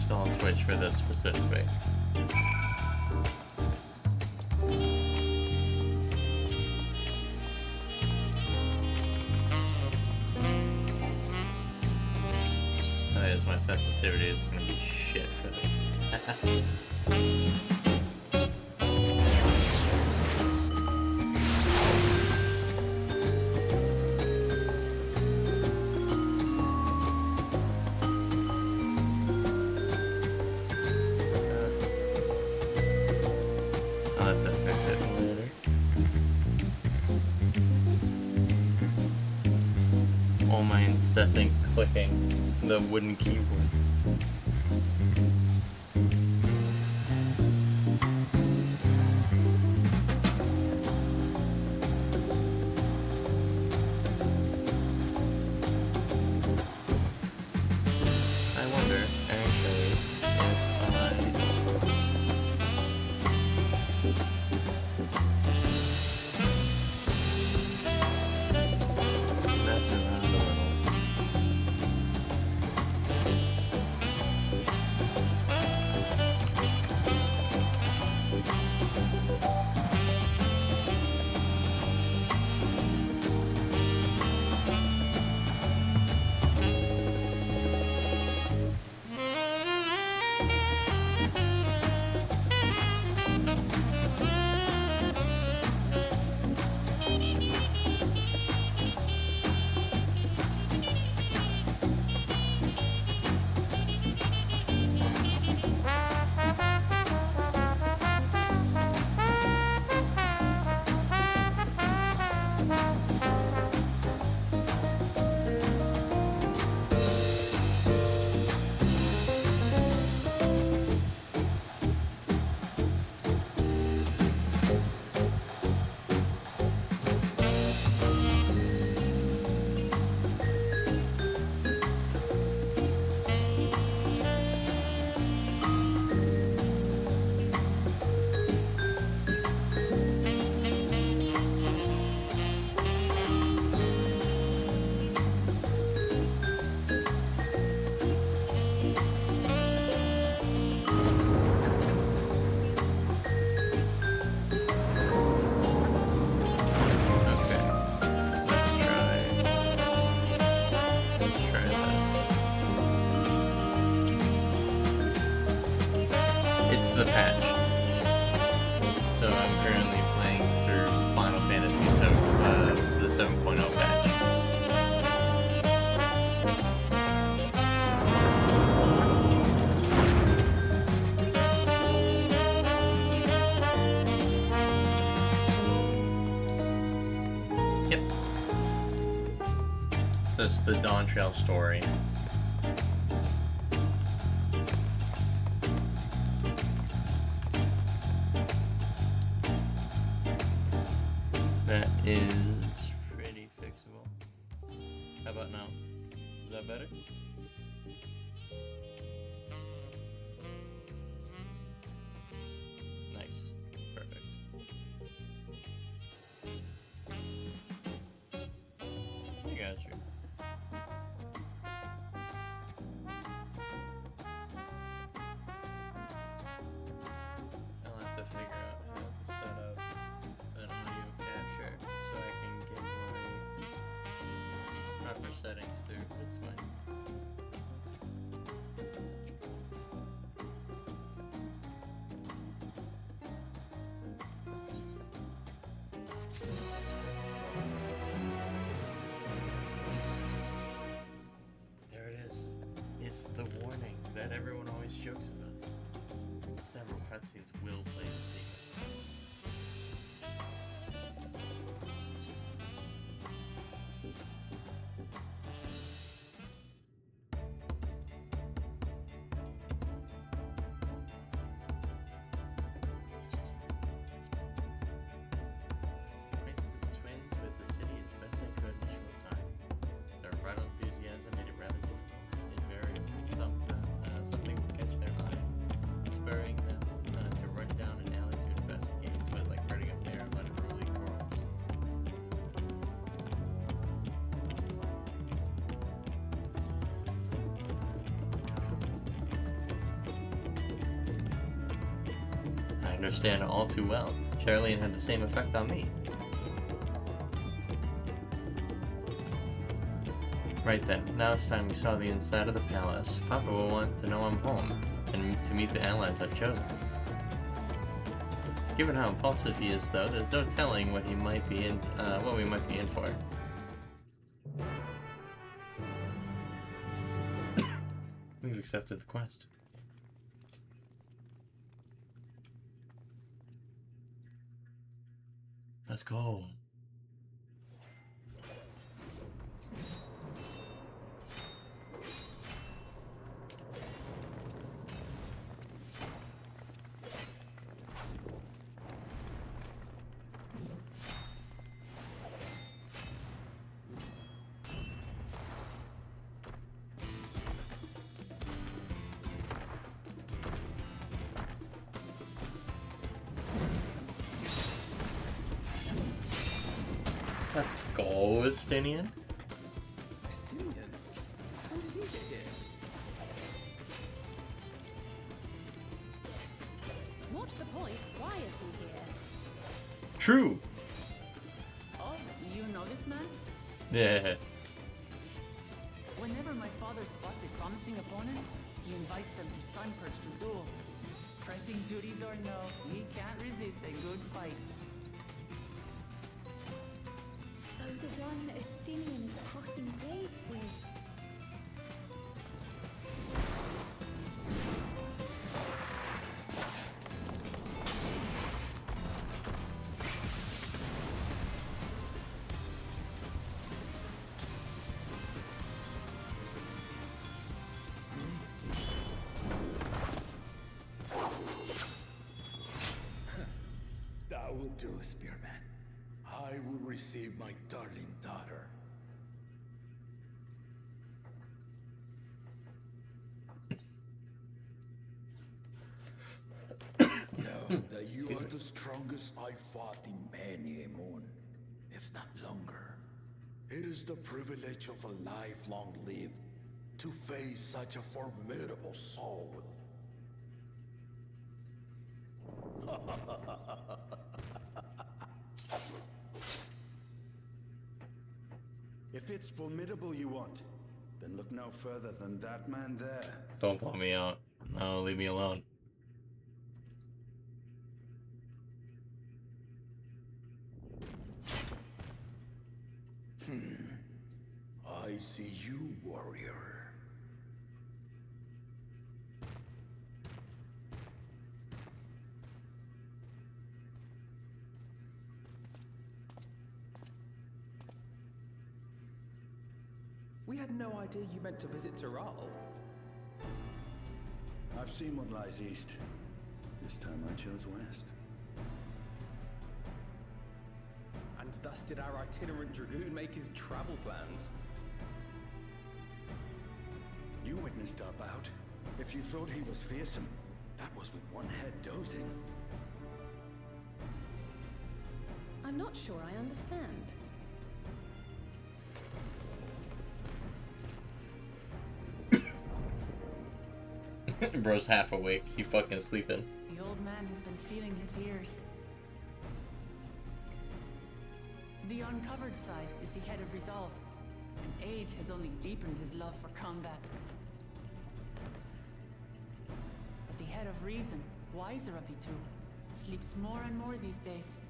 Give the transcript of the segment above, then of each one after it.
still on Twitch for this specifically. That is, my sensitivity is gonna be shit for this. Incessant clicking the wooden keyboard. I wonder, actually, if I mess around a little. The patch. So I'm currently playing through Final Fantasy 7, this is the 7.0 patch. Yep. So it's the Dawntrail story. That is pretty fixable. How about now? Is that better? Nice. Perfect. I got you. I'll have to figure out how to set up an audio capture so I can understand all too well. Charlene had the same effect on me. Right then, now it's time we saw the inside of the palace. Papa will want to know I'm home, and to meet the allies I've chosen. Given how impulsive he is, though, there's no telling what he might be in, what we might be in for. We've accepted the quest. Let's go. Let's go, Estinian. Estinian? When did he get here? What's the point? Why is he here? True. Oh, you know this man? Yeah. Whenever my father spots a promising opponent, he invites them to Sunperch to duel. Pressing duties or no, he can't resist a good fight. So the one Estinian is crossing blades with. That will do, Spearman. I will receive my darling daughter. Know that you are the strongest I fought in many a moon, if not longer. It is the privilege of a life long lived to face such a formidable soul. If it's formidable you want, then look no further than that man there. Don't pull me out. No, leave me alone. I see you, warrior. We had no idea you meant to visit Tyrol. I've seen what lies east. This time I chose west. And thus did our itinerant dragoon make his travel plans. You witnessed our bout. If you thought he was fearsome, that was with one head dozing. I'm not sure I understand. Bro's half awake. He fucking sleeping. The old man has been feeling his ears. The uncovered side is the head of resolve, and age has only deepened his love for combat. But the head of reason, wiser of the two, sleeps more and more these days.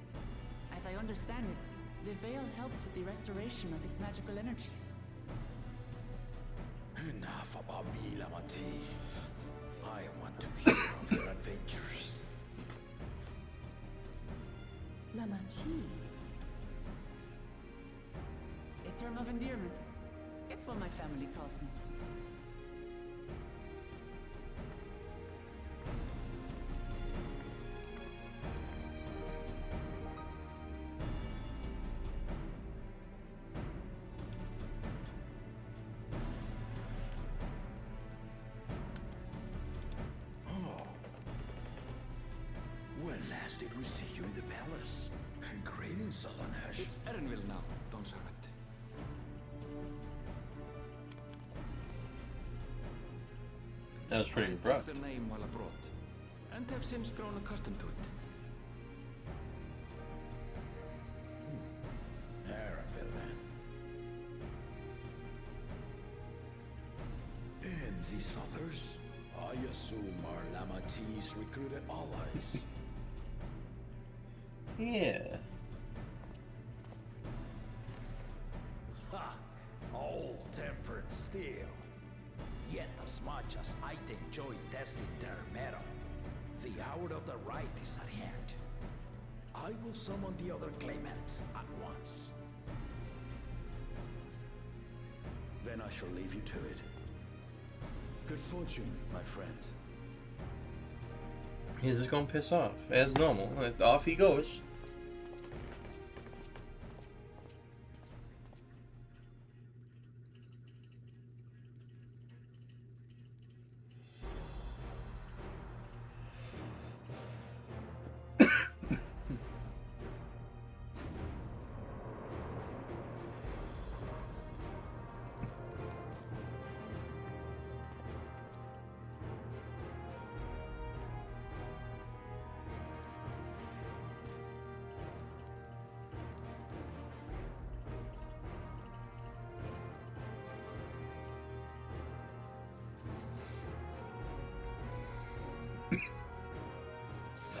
As I understand it, the veil helps with the restoration of his magical energies. Enough about me, Lamati. I want to hear of your adventures. Lamachi. A term of endearment. It's what my family calls me. When last did we see you in the palace? Greetings, Solanesh. It's Erenville now, Dawntrail. That was pretty I abrupt. took the name while abroad, and have since grown accustomed to it. Arabelle, then. And these others? I assume are Lamati's recruited allies. Yeah. Ha! All tempered steel. Yet as much as I enjoy testing their metal, the hour of the right is at hand. I will summon the other claimants at once. Then I shall leave you to it. Good fortune, my friends. He's just gonna piss off, as normal. Off he goes.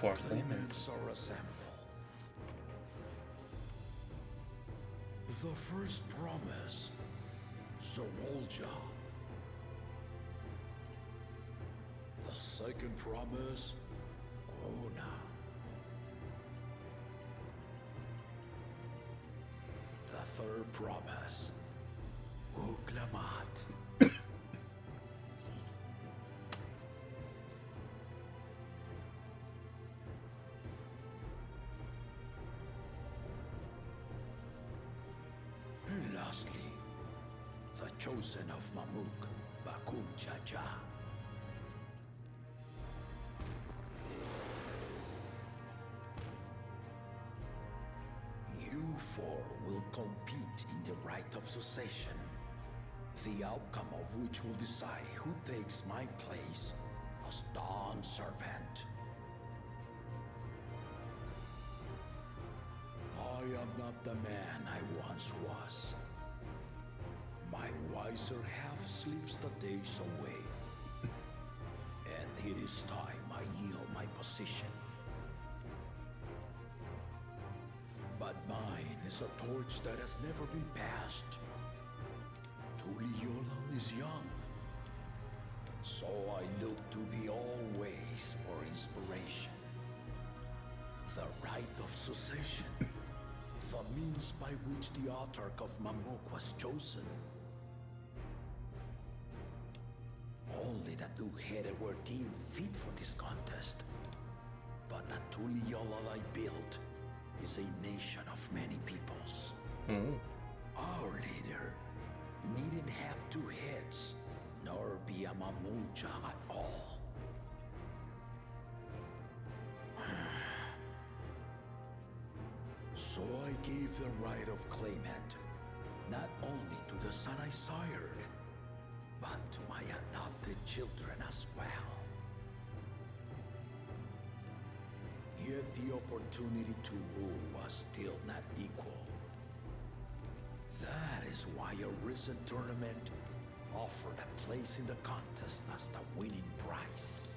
For Claimants are assembled. The first promise, Zawolja. The second promise, Ona. The third promise, Uklamat. And lastly, the chosen of Mamuk, Bakun Jaja. You four will compete in the rite of succession, the outcome of which will decide who takes my place as Dawn Serpent. I am not the man I once was. My wiser half sleeps the days away. And it is time I yield my position. But mine is a torch that has never been passed. Tuliola is young. So I look to the always for inspiration. The rite of succession. The means by which the autarch of Mamuk was chosen. Only the two-headed were deemed fit for this contest. But the Tuliola I built is a nation of many peoples. Our leader needn't have two heads, nor be a Mamulja at all. So I gave the right of claimant, not only to the son I sired, but to my adopted children as well. Yet the opportunity to rule was still not equal. That is why a recent tournament offered a place in the contest as the winning prize.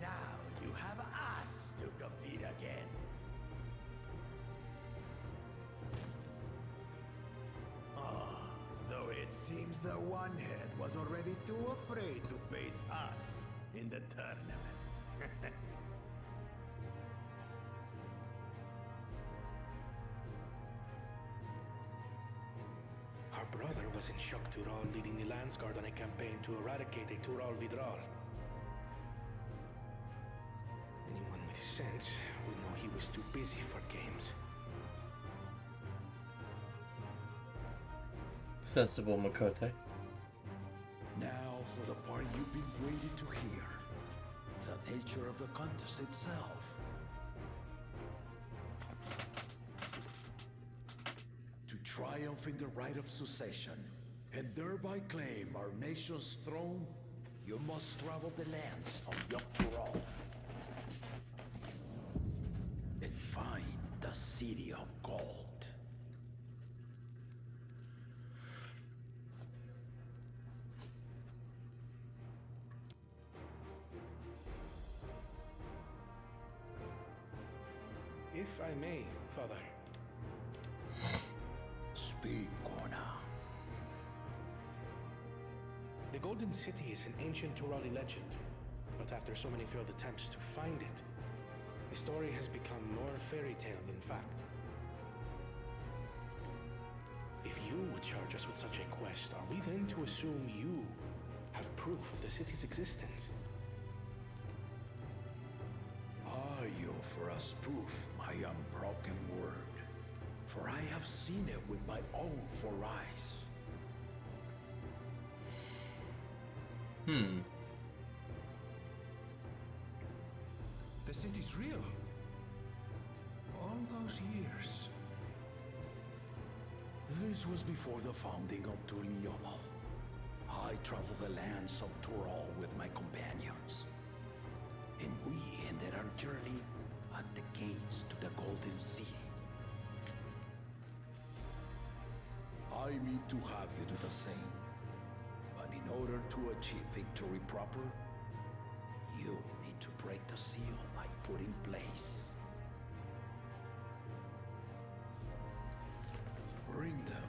Now you have us to compete against. Though it seems the one-head was already too afraid to face us in the tournament. Our brother was in shock Tural leading the Landsguard on a campaign to eradicate a Tural Vidral. Anyone with sense would know he was too busy for games. Sensible Makote. Now for the part you've been waiting to hear. The nature of the contest itself. triumph in the right of succession, and thereby claim our nation's throne, you must travel the lands of Yogg-Turo and find the City of Gold. If I may, Father. Speak, Kona. The Golden City is an ancient Turali legend, but after so many failed attempts to find it, the story has become more fairy tale than fact. If you would charge us with such a quest, are we then to assume you have proof of the city's existence? I offer us proof, my unbroken word, for I have seen it with my own 4 eyes. The city's real. All those years. This was before the founding of Tuliyomo. I traveled the lands of Tural with my companions, and we ended our journey at the gates to the Golden City. I need to have you do the same, but in order to achieve victory proper, you need to break the seal I put in place. Bring them.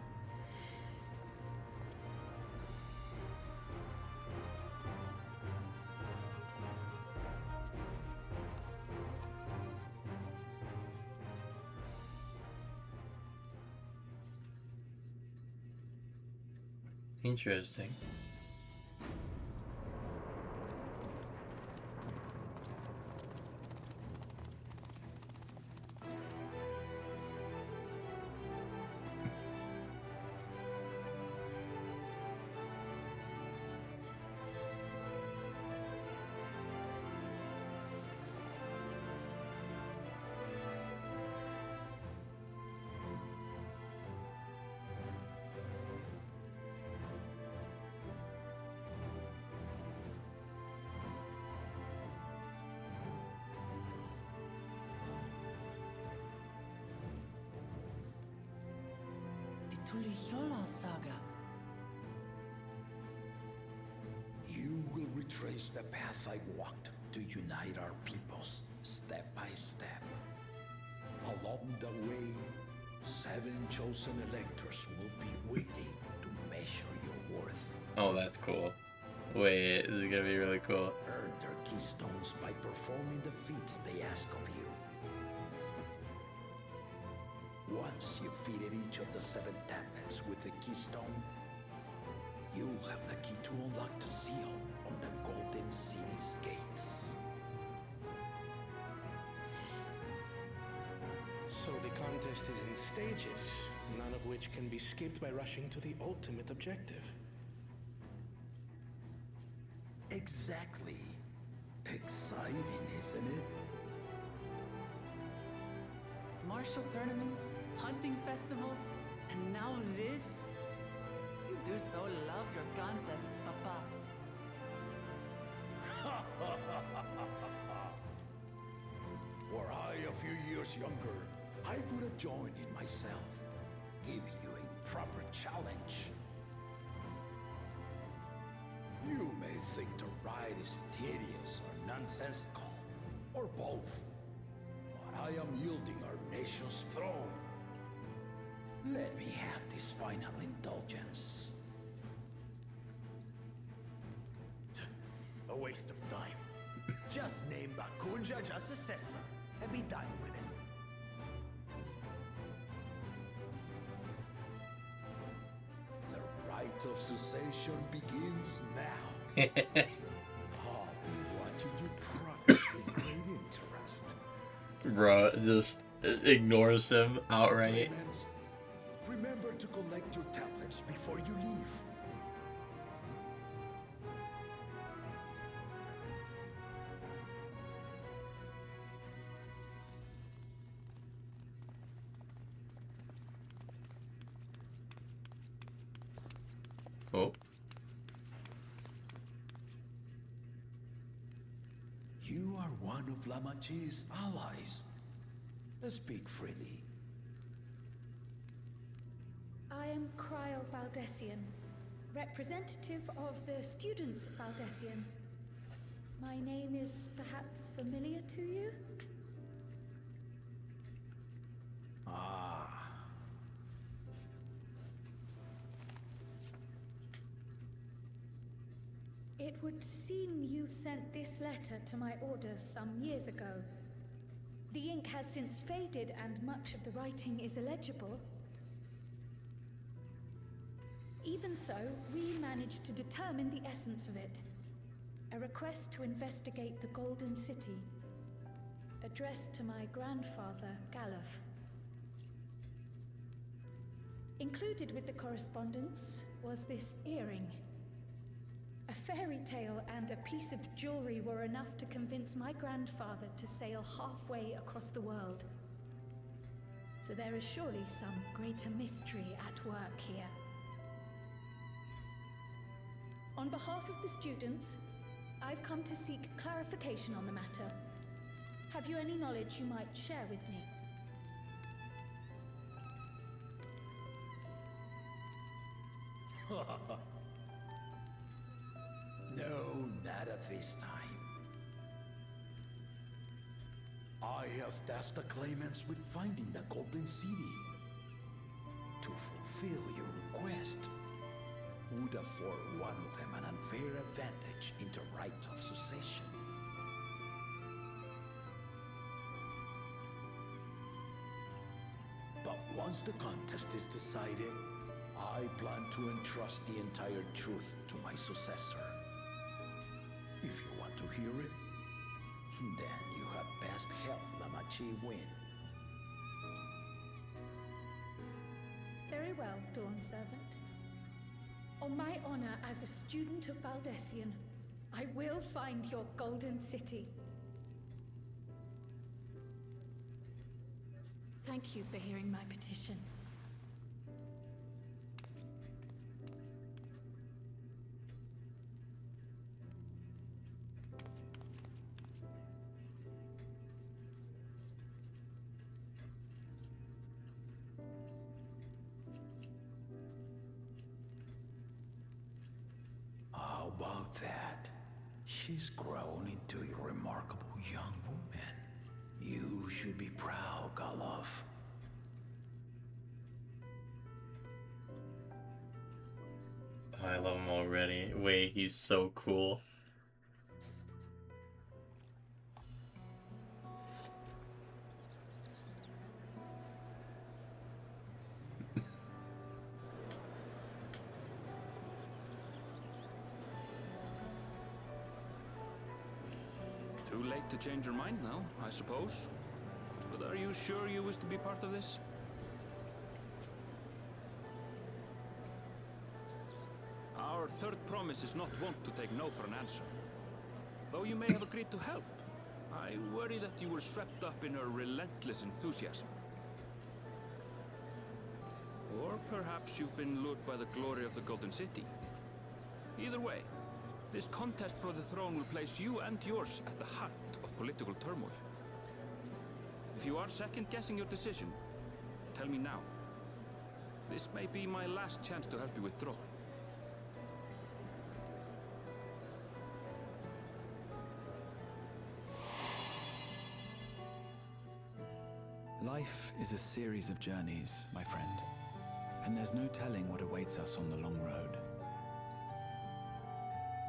Interesting. Tuliyomo saga. You will retrace the path I walked to unite our peoples step by step. Along the way, 7 chosen electors will be waiting to measure your worth. Oh, that's cool. Wait, this is gonna be really cool. Earn their keystones by performing the feats they ask of you. Once you've fitted each of the 7 tablets with the keystone, you'll have the key to unlock the seal on the Golden City's gates. So the contest is in stages, none of which can be skipped by rushing to the ultimate objective. Exactly. Exciting, isn't it? Martial tournaments, hunting festivals, and now this? You do so love your contests, Papa. Were I a few years younger, I would have joined in myself, giving you a proper challenge. You may think the ride is tedious or nonsensical, or both, but I am yielding our nation's throne. Let me have this final indulgence. A waste of time. Just name Bakunja as successor and be done with it. The rite of cessation begins now. I'll be watching you progress with great interest. Bro, just ignores him outright. Clemens, remember to collect your tablets before you leave. Oh. You are one of Lamachi's allies. Speak freely. I am Cryle Baldessian, representative of the students of Baldessian. My name is perhaps familiar to you? Ah. It would seem you sent this letter to my orders some years ago. The ink has since faded and much of the writing is illegible. Even so, we managed to determine the essence of it. A request to investigate the Golden City, addressed to my grandfather, Galuf. Included with the correspondence was this earring. A fairy tale and a piece of jewelry were enough to convince my grandfather to sail halfway across the world. So there is surely some greater mystery at work here. On behalf of the students, I've come to seek clarification on the matter. Have you any knowledge you might share with me? No, not at this time. I have tasked the claimants with finding the Golden City. To fulfill your request would afford one of them an unfair advantage in the rights of succession. But once the contest is decided, I plan to entrust the entire truth to my successor. If you want to hear it, then you had best help Lamachi win. Very well, Dawn Servant. On my honor as a student of Baldessian, I will find your Golden City. Thank you for hearing my petition. How about that? She's grown into a remarkable young woman. You should be proud, Galuf. I love him already. Wait, he's so cool. Too late to change your mind now, I suppose. But are you sure you wish to be part of this? Our third promise is not wont to take no for an answer. Though you may have agreed to help, I worry that you were swept up in her relentless enthusiasm. Or perhaps you've been lured by the glory of the Golden City. Either way, this contest for the throne will place you and yours at the heart of political turmoil. If you are second-guessing your decision, tell me now. This may be my last chance to help you withdraw. Life is a series of journeys, my friend, and there's no telling what awaits us on the long road.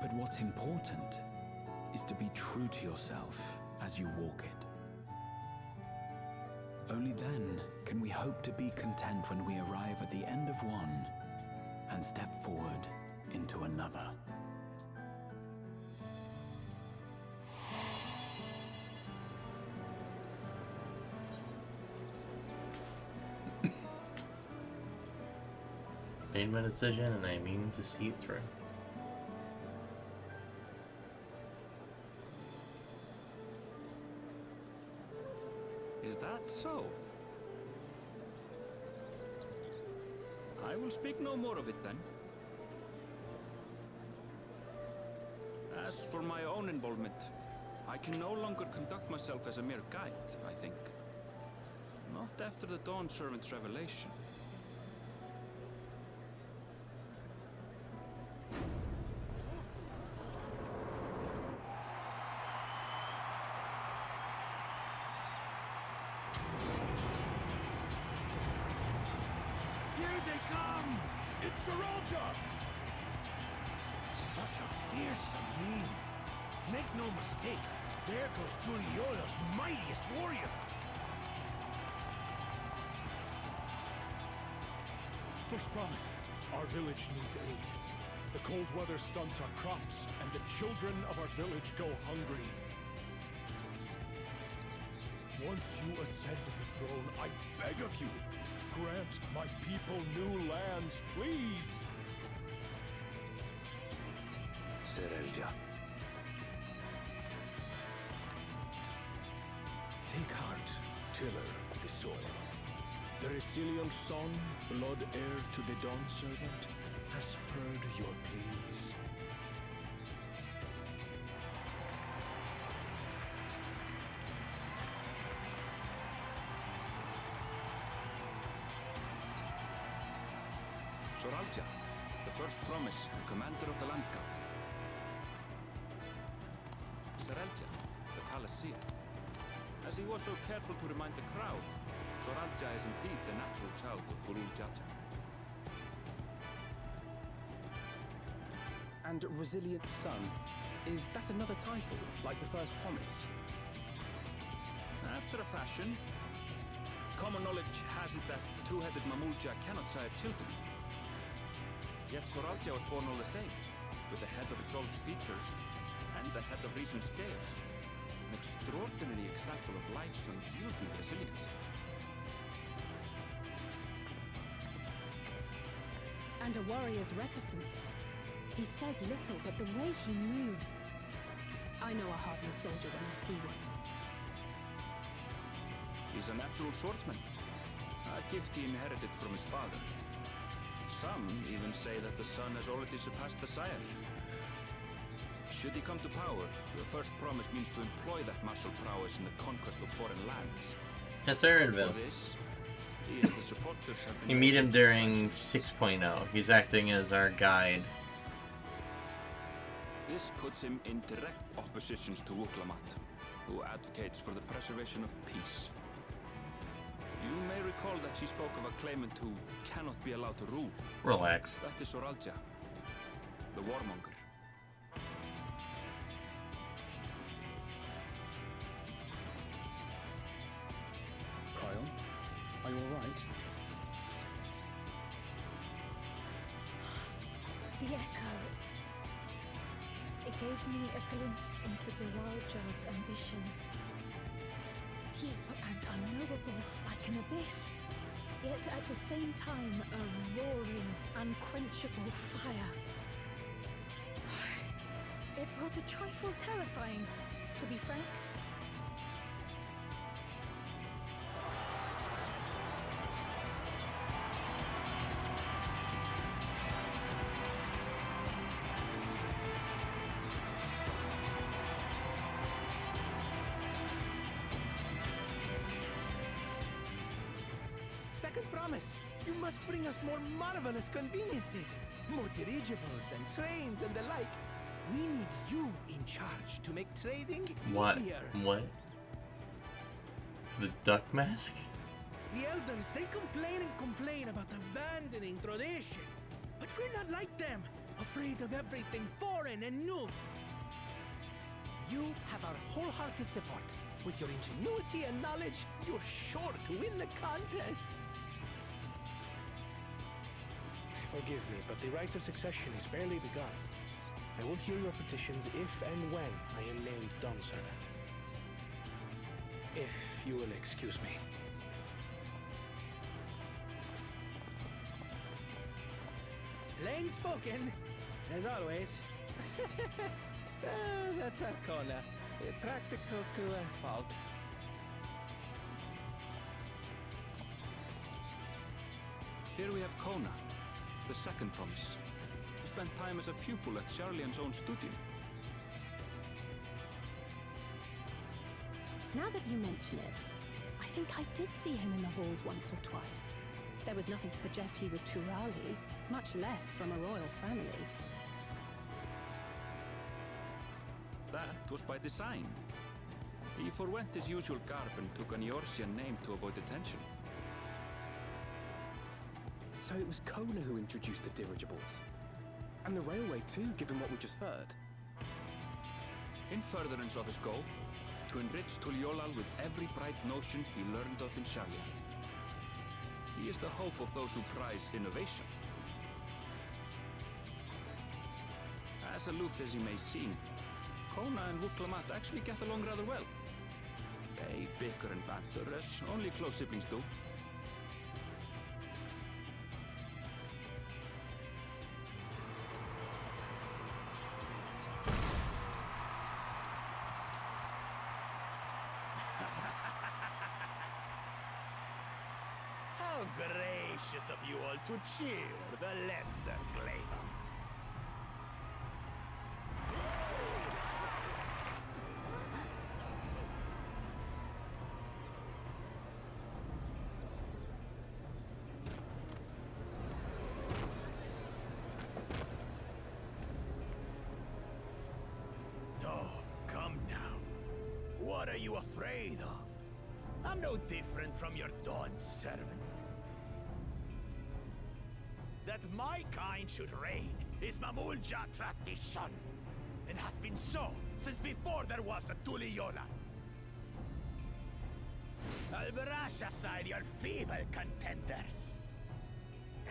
But what's important is to be true to yourself as you walk it. Only then can we hope to be content when we arrive at the end of one and step forward into another. Made my decision and I mean to see it through. Is that so? I will speak no more of it then. As for my own involvement, I can no longer conduct myself as a mere guide, I think. Not after the Dawn Servant's revelation. Here they come! It's Saralja! Such a fearsome mien. Make no mistake, there goes Duriola's mightiest warrior. First promise, our village needs aid. The cold weather stunts our crops, and the children of our village go hungry. Once you ascend the throne, I beg of you, grant my people new lands, please! Saralja. Take heart, tiller of the soil. The resilient son, blood heir to the Dawn Servant, has heard your pleas. Saralja, the first promise, and commander of the landscape. Saralja, the Palaceer. As he was so careful to remind the crowd, Saralja is indeed the natural child of Burul Jaja. And Resilient Son, is that another title, like the first promise? After a fashion, common knowledge has it that two-headed Mamulja cannot sire children. Yet Saralja was born all the same, with the head of Resolve's features and the head of Reason's scales. An extraordinary example of life's unyielding resilience. And a warrior's reticence. He says little, but the way he moves... I know a hardened soldier when I see one. He's a natural swordsman, a gift he inherited from his father. Some even say that the son has already surpassed the sire. Should he come to power, the first promise means to employ that martial prowess in the conquest of foreign lands. That's Aaronville. For this, he and his supporters have been... You meet him during 6.0. He's acting as our guide. This puts him in direct opposition to Wuklamat, who advocates for the preservation of peace. You may recall that she spoke of a claimant who cannot be allowed to rule. Relax. That is Saralja, the warmonger. Cryon, are you alright? The echo. It gave me a glimpse into Saralja's ambitions. Deep and unknowable, like an abyss. Yet at the same time, a roaring, unquenchable fire. It was a trifle terrifying, to be frank. Second promise, you must bring us more marvelous conveniences. More dirigibles and trains and the like. We need you in charge to make trading easier. What? The duck mask? The elders, they complain about abandoning tradition. But we're not like them, afraid of everything foreign and new. You have our wholehearted support. With your ingenuity and knowledge, you're sure to win the contest. Forgive me, but the right of succession is barely begun. I will hear your petitions if and when I am named Dawn Servant. If you will excuse me. Plain spoken, as always. That's Arcona. Practical to a fault. Here we have Kona, the second promise, who spent time as a pupil at Charlian's own studio. Now that you mention it, I think I did see him in the halls once or twice. There was nothing to suggest he was Turali, much less from a royal family. That was by design. He forwent his usual garb and took an Eorzean name to avoid attention. So it was Kona who introduced the dirigibles. And the railway too, given what we just heard. In furtherance of his goal, to enrich Tuliolal with every bright notion he learned of in Sharia. He is the hope of those who prize innovation. As aloof as he may seem, Kona and Wuklamat actually get along rather well. They bicker and banter as only close siblings do. How gracious of you all to cheer the lesser Claymans. Come now. What are you afraid of? I'm no different from your Dawn servant. That my kind should reign is Mamulja tradition, and has been so since before there was a Tuliyola. I'll brush aside your feeble contenders,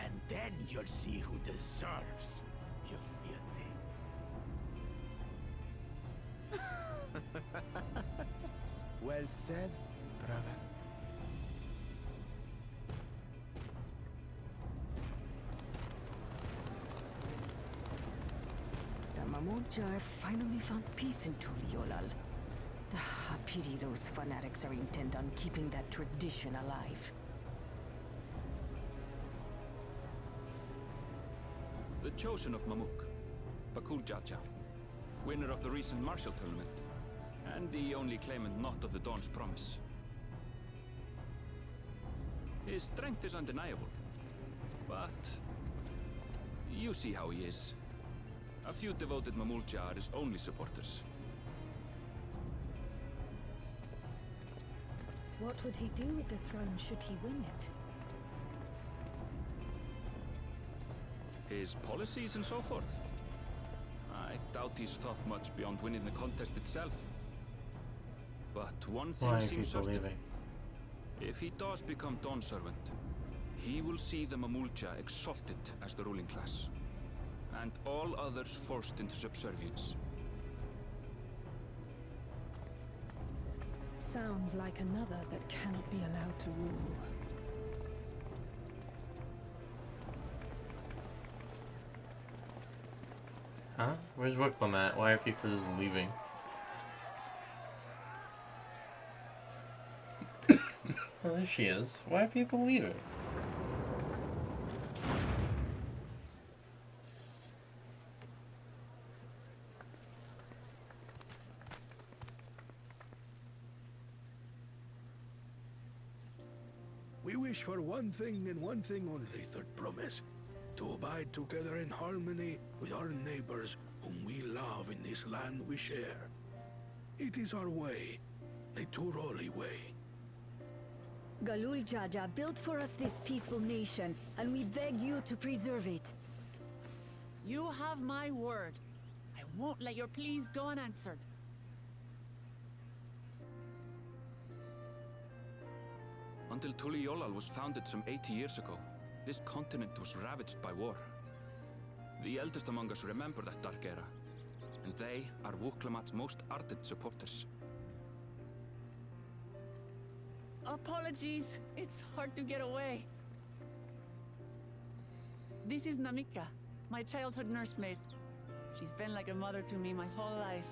and then you'll see who deserves your fealty. Well said, brother. The Mamulja have finally found peace in Tuliolal. I pity those fanatics are intent on keeping that tradition alive. The chosen of Mamuk, Bakul Jaja, winner of the recent martial tournament, and the only claimant not of the Dawn's promise. His strength is undeniable, but you see how he is. A few devoted Mamulja are his only supporters. What would he do with the throne should he win it? His policies and so forth. I doubt he's thought much beyond winning the contest itself. But one Why thing are seems people certain. leaving? If he does become Dawn servant, he will see the Mamulja exalted as the ruling class, and all others forced into subservience. Sounds like another that cannot be allowed to rule. Huh? Where's Wickham at? Why are people just leaving? Oh, there she is. Why are people leaving? We wish for one thing and one thing only, Third Promise. To abide together in harmony with our neighbors whom we love in this land we share. It is our way, the Turoli way. Galul Jaja built for us this peaceful nation, and we beg you to preserve it. You have my word. I won't let your pleas go unanswered. Until Tuliolal was founded some 80 years ago, this continent was ravaged by war. The eldest among us remember that dark era, and they are Wuklamat's most ardent supporters. Apologies, it's hard to get away. This is Namika, my childhood nursemaid. She's been like a mother to me my whole life.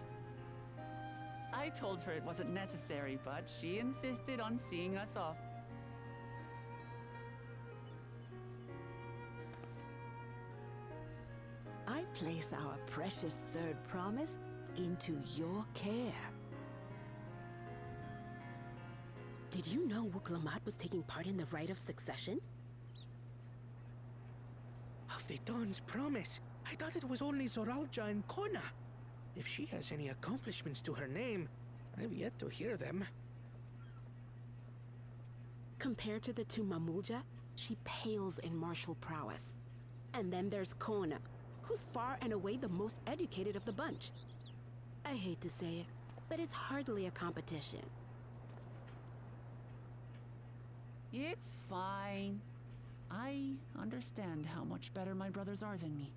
I told her it wasn't necessary, but she insisted on seeing us off. I place our precious Third Promise into your care. Did you know Wuklamat was taking part in the rite of succession? Of the Dawn's promise. I thought it was only Zoralja and Kona. If she has any accomplishments to her name, I've yet to hear them. Compared to the two Mamulja, she pales in martial prowess. And then there's Kona, who's far and away the most educated of the bunch. I hate to say it, but it's hardly a competition. It's fine. I understand how much better my brothers are than me.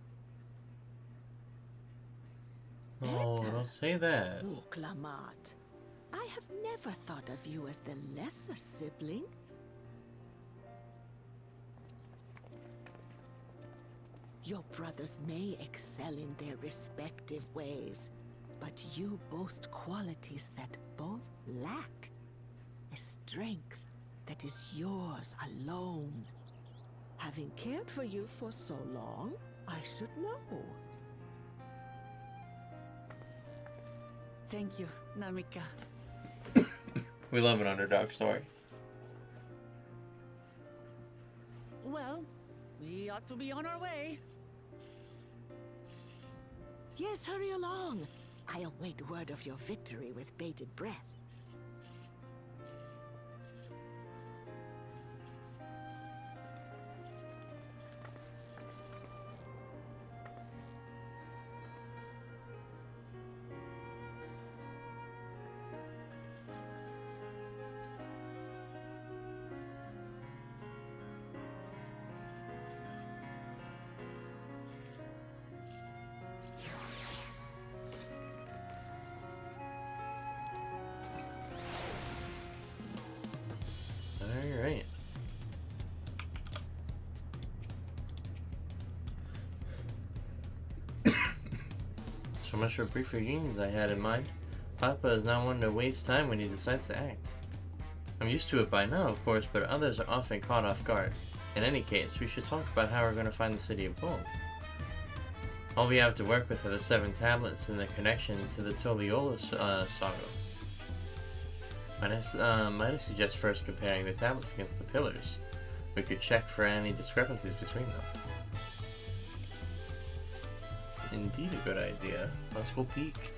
Oh, don't say that. Wuklamat, I have never thought of you as the lesser sibling. Your brothers may excel in their respective ways, but you boast qualities that both lack. A strength that is yours alone. Having cared for you for so long, I should know. Thank you, Namika. We love an underdog story. Well, we ought to be on our way. Yes, hurry along. I await word of your victory with bated breath. Alright. So much for brief reunions I had in mind. Papa is not one to waste time when he decides to act. I'm used to it by now, of course, but others are often caught off guard. In any case, we should talk about how we're going to find the City of Gold. All we have to work with are the 7 tablets and the connection to the Toliola saga. Might I suggest first comparing the tablets against the pillars? We could check for any discrepancies between them. Indeed a good idea. Let's go peek.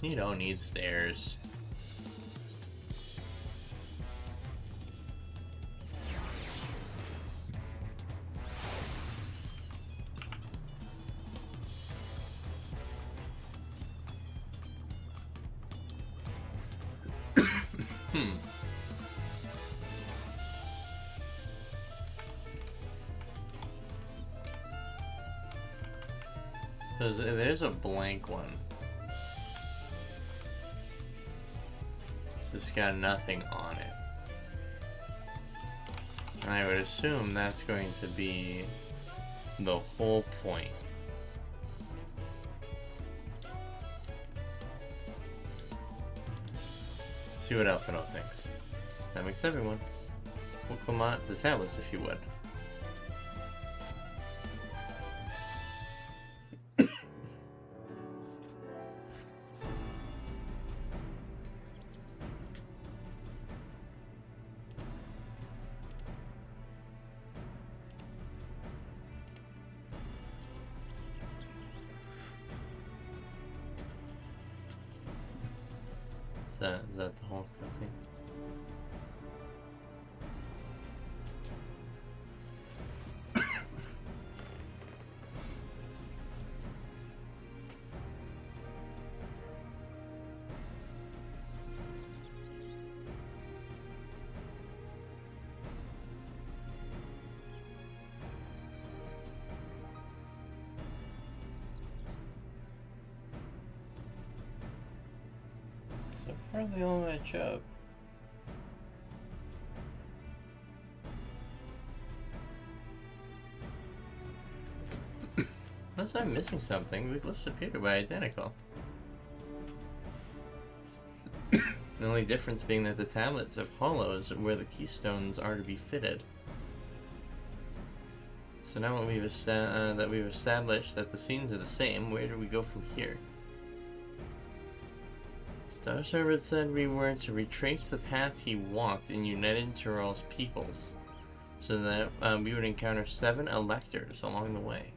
You don't need stairs. There's a blank one. So it's got nothing on it. And I would assume that's going to be the whole point. See what Alphino thinks. That makes everyone. We'll come on the tablets if you would. Is that the whole cutscene? Probably all match up. Unless I'm missing something, the glyphs appear to be identical. The only difference being that the tablets have hollows where the keystones are to be fitted. So now that we've established that the scenes are the same, where do we go from here? Star Servant said we were to retrace the path he walked in United Tyrell's peoples, so that we would encounter 7 electors along the way.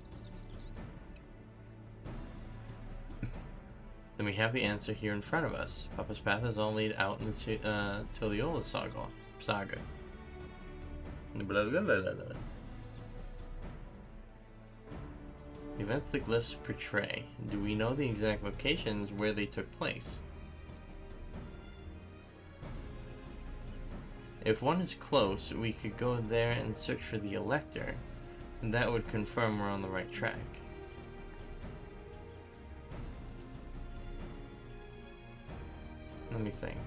Then we have the answer here in front of us. Papa's path is all laid out in the Tiliola saga. Blah, blah, blah, blah, blah. The events the glyphs portray. Do we know the exact locations where they took place? If one is close, we could go there and search for the Elector, and that would confirm we're on the right track. Let me think.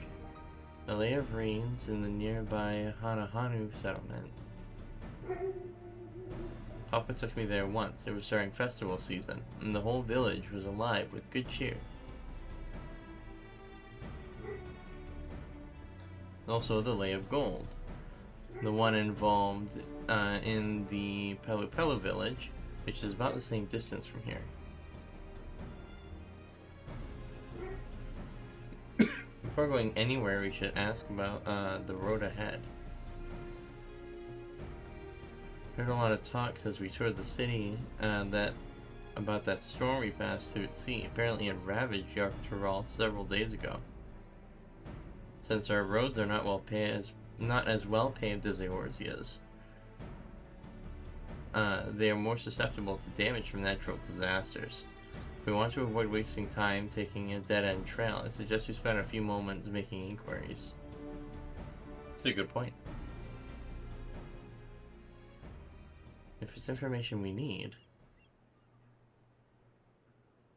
The Lay of Rains in the nearby Hanahanu settlement. Papa took me there once. It was during festival season, and the whole village was alive with good cheer. Also the Lay of Gold, the one involved in the Pelu Pelu village, which is about the same distance from here. Before going anywhere, we should ask about the road ahead. Heard a lot of talks as we toured the city about that storm we passed through at sea. Apparently it ravaged Yark Tyrell several days ago. Since our roads are not as well paved as Eorzea's, they are more susceptible to damage from natural disasters. If we want to avoid wasting time taking a dead-end trail, I suggest we spend a few moments making inquiries. That's a good point. If it's information we need,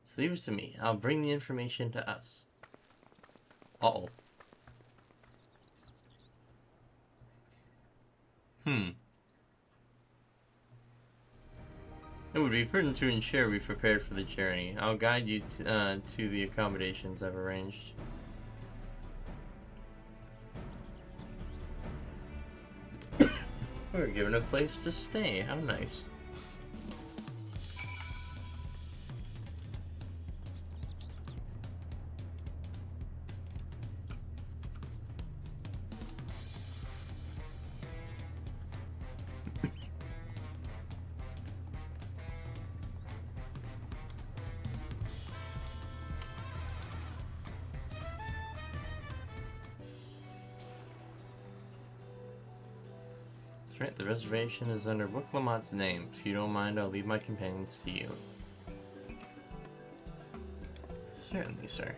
just leave it to me. I'll bring the information to us. Uh-oh. It would be prudent to ensure we prepared for the journey. I'll guide you to the accommodations I've arranged. We're given a place to stay. How nice. Right, the reservation is under Wiklamat's name. If you don't mind, I'll leave my companions to you. Certainly, sir.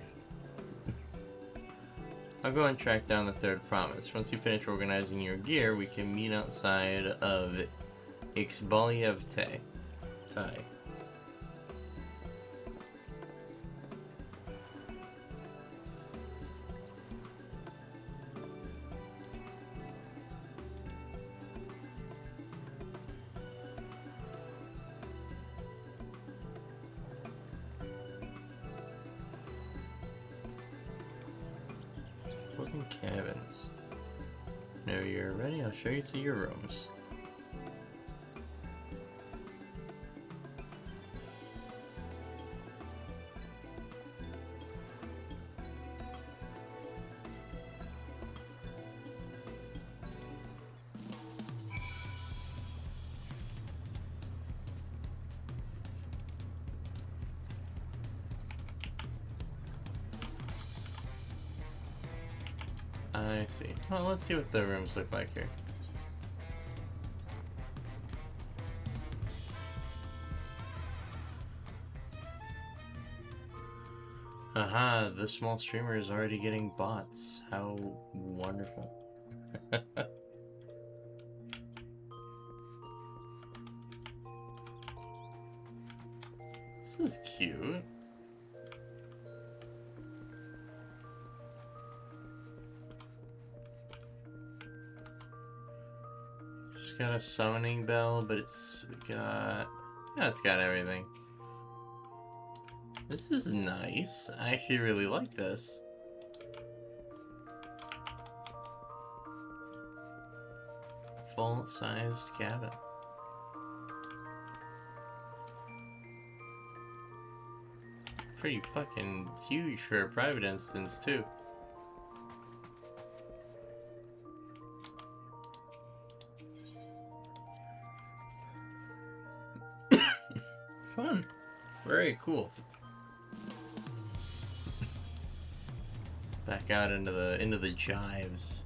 I'll go and track down the third promise. Once you finish organizing your gear, we can meet outside of Ixbalievte. Tai. Cabins. Whenever you're ready, I'll show you to your rooms. I see. Well, let's see what the rooms look like here. Aha, the small streamer is already getting bots. How wonderful. This is cute. Got a summoning bell, but it's got everything. This is nice. I actually really like this. Full-sized cabin. Pretty fucking huge for a private instance, too. Fun. Very cool. Back out into the jives.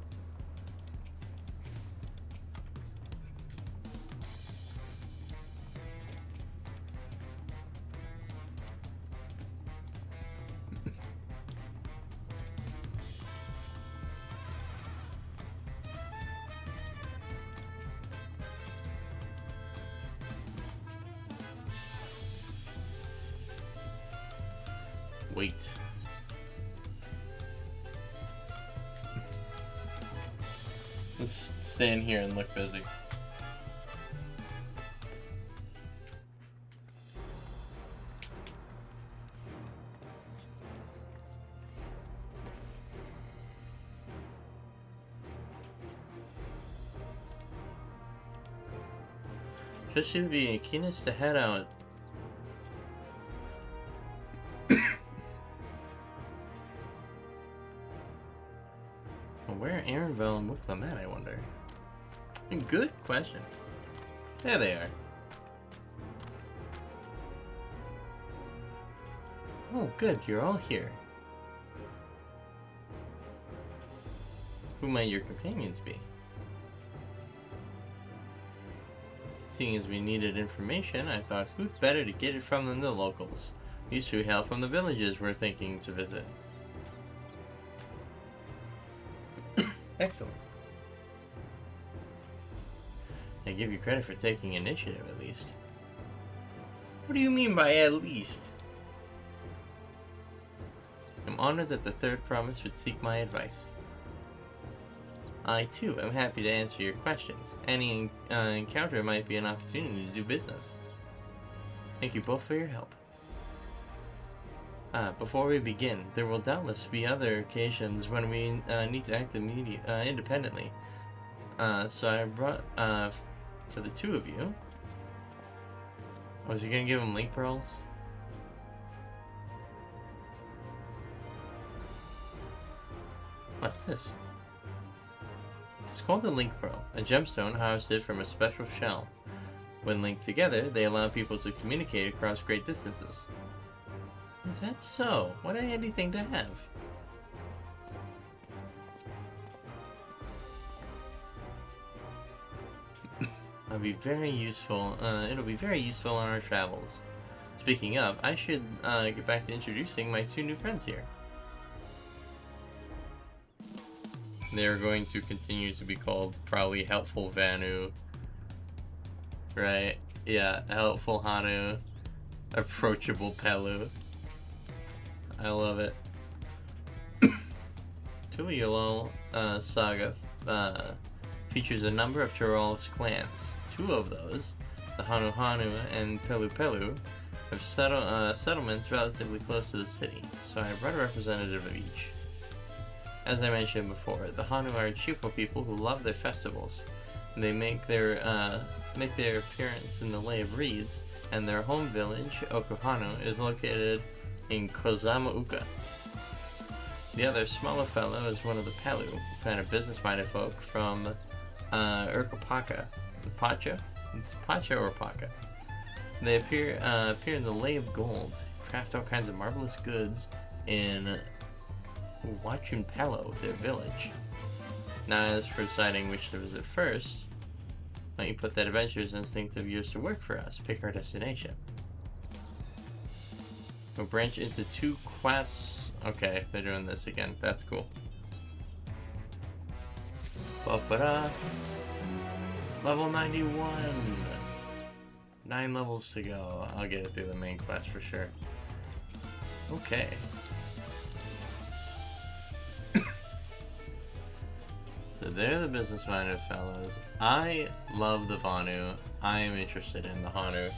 Wait. Let's stand here and look busy. Especially the keenest to head out. Where are Aaronville and Wicklam at, I wonder? Good question. There they are. Oh, good, you're all here. Who might your companions be? Seeing as we needed information, I thought who'd better to get it from than the locals. These two hail from the villages we're thinking to visit. Excellent. I give you credit for taking initiative, at least. What do you mean by at least? I'm honored that the third promise would seek my advice. I, too, am happy to answer your questions. Any encounter might be an opportunity to do business. Thank you both for your help. Before we begin, there will doubtless be other occasions when we need to act independently. So I brought, for the two of you... Was you gonna give them link pearls? What's this? It's called a link pearl, a gemstone harvested from a special shell. When linked together, they allow people to communicate across great distances. Is that so? What a handy thing to have. It'll be very useful on our travels. Speaking of, I should get back to introducing my two new friends here. They're going to continue to be called probably Helpful Vanu. Right? Yeah, Helpful Hanu. Approachable Pelu. I love it. Tuliolol saga features a number of Tirol's clans. Two of those, the Hanu Hanu and Pelu Pelu, have settlements relatively close to the city, so I brought a representative of each. As I mentioned before, the Hanu are cheerful people who love their festivals. They make their appearance in the Lay of Reeds, and their home village, Okuhanu, is located in Kozama-uka. The other, smaller fellow, is one of the Pelu, kind of business-minded folk from Urkapaka. Pacha? It's Pacha or Paka. They appear in the Lay of Gold, craft all kinds of marvelous goods in Wachunpelo, their village. Now, as for deciding which to visit first, why don't you put that adventurous instinct of yours to work for us? Pick our destination. We'll branch into two quests. Okay, they're doing this again. That's cool. Ba-ba-da. Level 91. 9 levels to go. I'll get it through the main quest for sure. Okay. So they're the business-minded fellows. I love the Vanu. I am interested in the Hanu.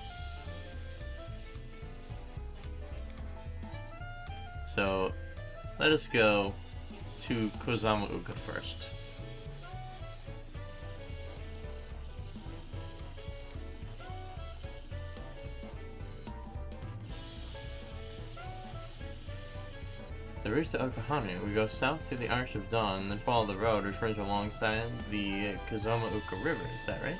So let us go to Kozama-uka first. The route to Okahanu, we go south through the Arch of Dawn, then follow the road which runs alongside the Kozama-uka River, is that right?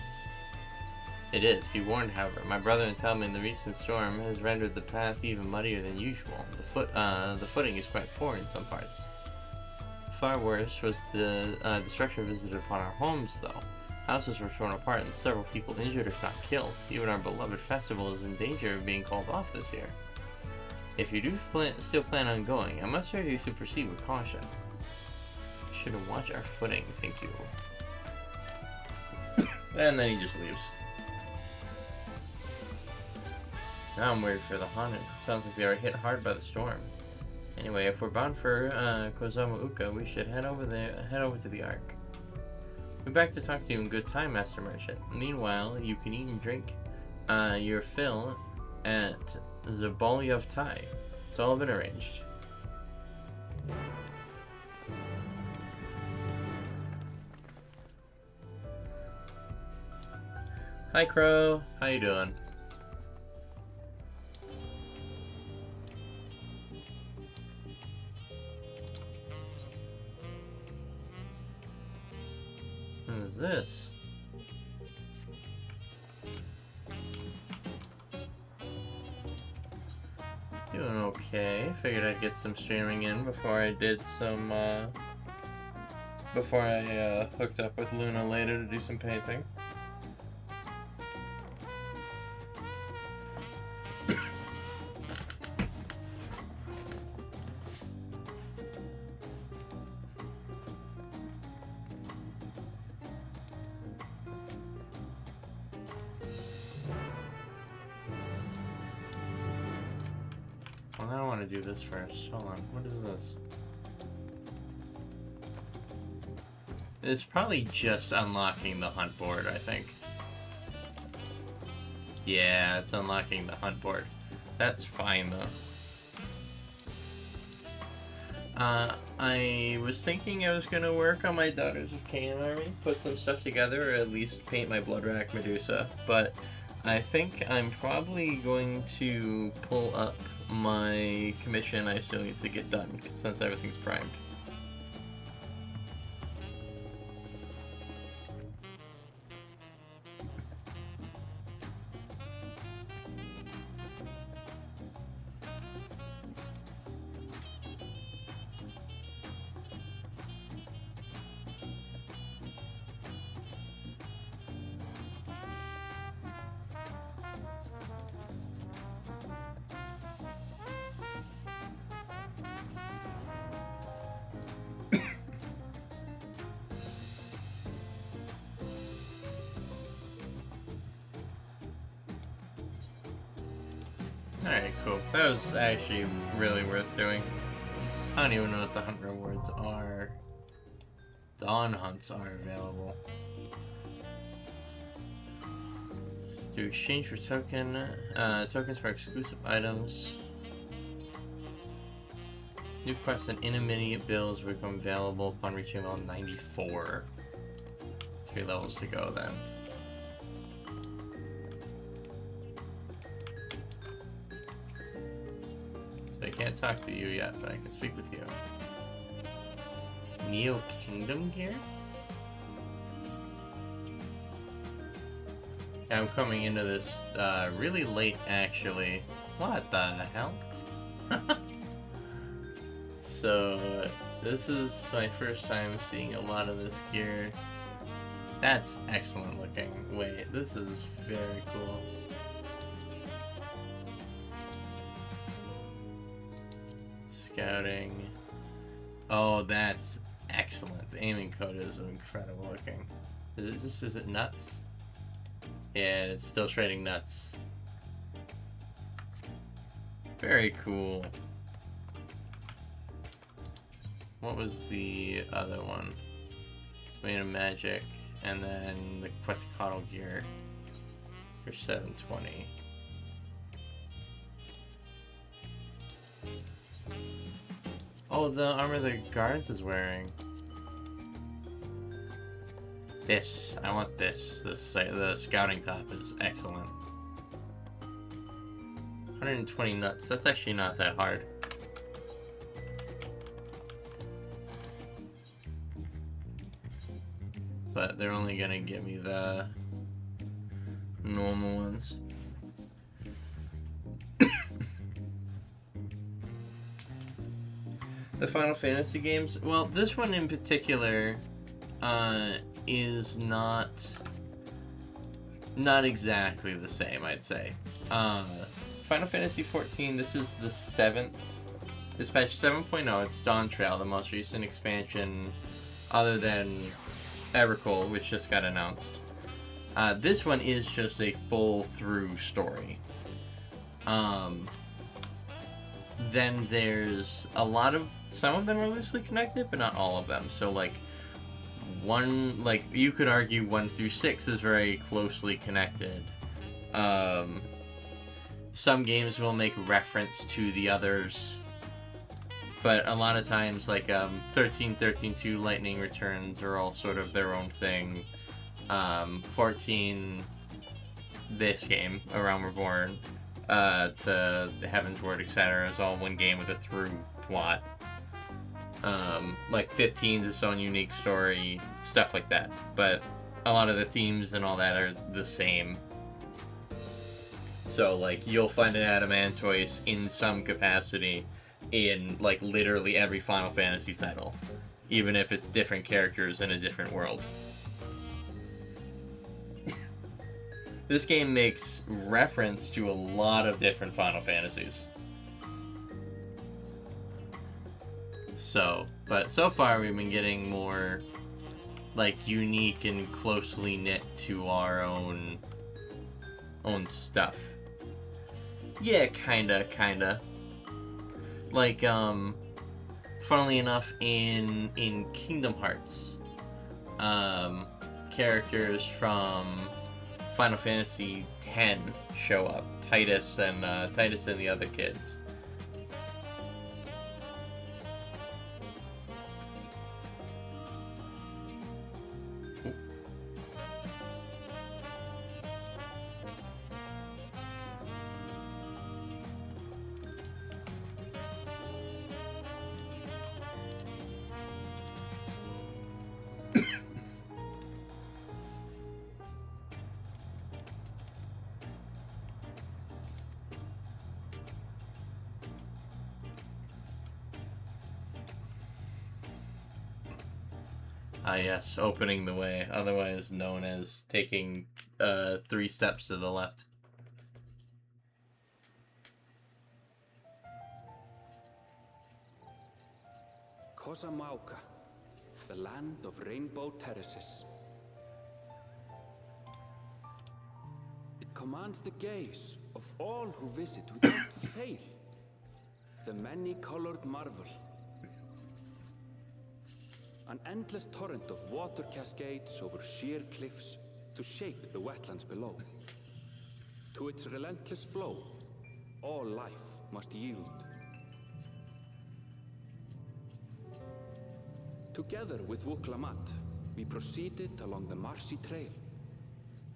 It is. Be warned, however. My brother tell me the recent storm has rendered the path even muddier than usual. The footing is quite poor in some parts. Far worse was the destruction visited upon our homes, though. Houses were torn apart and several people injured if not killed. Even our beloved festival is in danger of being called off this year. If you do still plan on going, I must urge you to proceed with caution. Should watch our footing, thank you. And then he just leaves. Now I'm worried for the Haunted. Sounds like they are hit hard by the storm. Anyway, if we're bound for Kozama-uka, we should head over to the Ark. We're back to talk to you in good time, Master Merchant. Meanwhile, you can eat and drink your fill at Zabali of Tai. It's all been arranged. Hi Crow, how you doing? What is this? Doing okay. Figured I'd get some streaming in before I did some, before I hooked up with Luna later to do some painting. I don't want to do this first. Hold on. What is this? It's probably just unlocking the hunt board, I think. Yeah, it's unlocking the hunt board. That's fine, though. I was thinking I was going to work on my Daughters of Cain army, put some stuff together, or at least paint my Bloodrack Medusa, but I think I'm probably going to pull up my commission I still need to get done since everything's primed. Alright, cool. That was actually really worth doing. I don't even know what the hunt rewards are. Dawn hunts are available. To exchange for tokens for exclusive items. New quests and intermediate builds become available upon reaching level 94. 3 levels to go then. I can't talk to you yet, but I can speak with you. Neo Kingdom gear? Yeah, I'm coming into this really late, actually. What the hell? So, this is my first time seeing a lot of this gear. That's excellent looking. Wait, this is very cool. Scouting. Oh, that's excellent. The aiming code is incredible looking. Is it nuts? Yeah, it's still trading nuts. Very cool. What was the other one? Made of Magic, and then the Quetzalcoatl gear for 720. Oh, the armor the guards is wearing. This. I want this. The scouting top is excellent. 120 nuts. That's actually not that hard. But they're only gonna give me the normal ones. The Final Fantasy games, well, this one in particular is not exactly the same, I'd say. Final Fantasy XIV, this is the 7th. This patch 7.0, it's Dawntrail, the most recent expansion other than Evercole, which just got announced. This one is just a full-through story. Then there's a lot of, some of them are loosely connected, but not all of them. So like, you could argue 1 through 6 is very closely connected. Some games will make reference to the others, but a lot of times, like 13-13-2 Lightning Returns are all sort of their own thing. 14, this game, A Realm Reborn, to Heaven's Word, etc. is all one game with a through plot. Like 15's its own unique story, stuff like that. But a lot of the themes and all that are the same. So, like, you'll find an Adamantoise in some capacity in, like, literally every Final Fantasy title. Even if it's different characters in a different world. This game makes reference to a lot of different Final Fantasies. So, but so far we've been getting more, like, unique and closely knit to our own stuff. Yeah, kinda. Like, funnily enough, in Kingdom Hearts, characters from Final Fantasy X show up. Titus and the other kids. Yes, opening the way, otherwise known as taking 3 steps to the left. Kosamauka, the land of rainbow terraces. It commands the gaze of all who visit without fail. The many-colored marvel. An endless torrent of water cascades over sheer cliffs to shape the wetlands below. To its relentless flow, all life must yield. Together with Wuklamat, we proceeded along the Marcy Trail,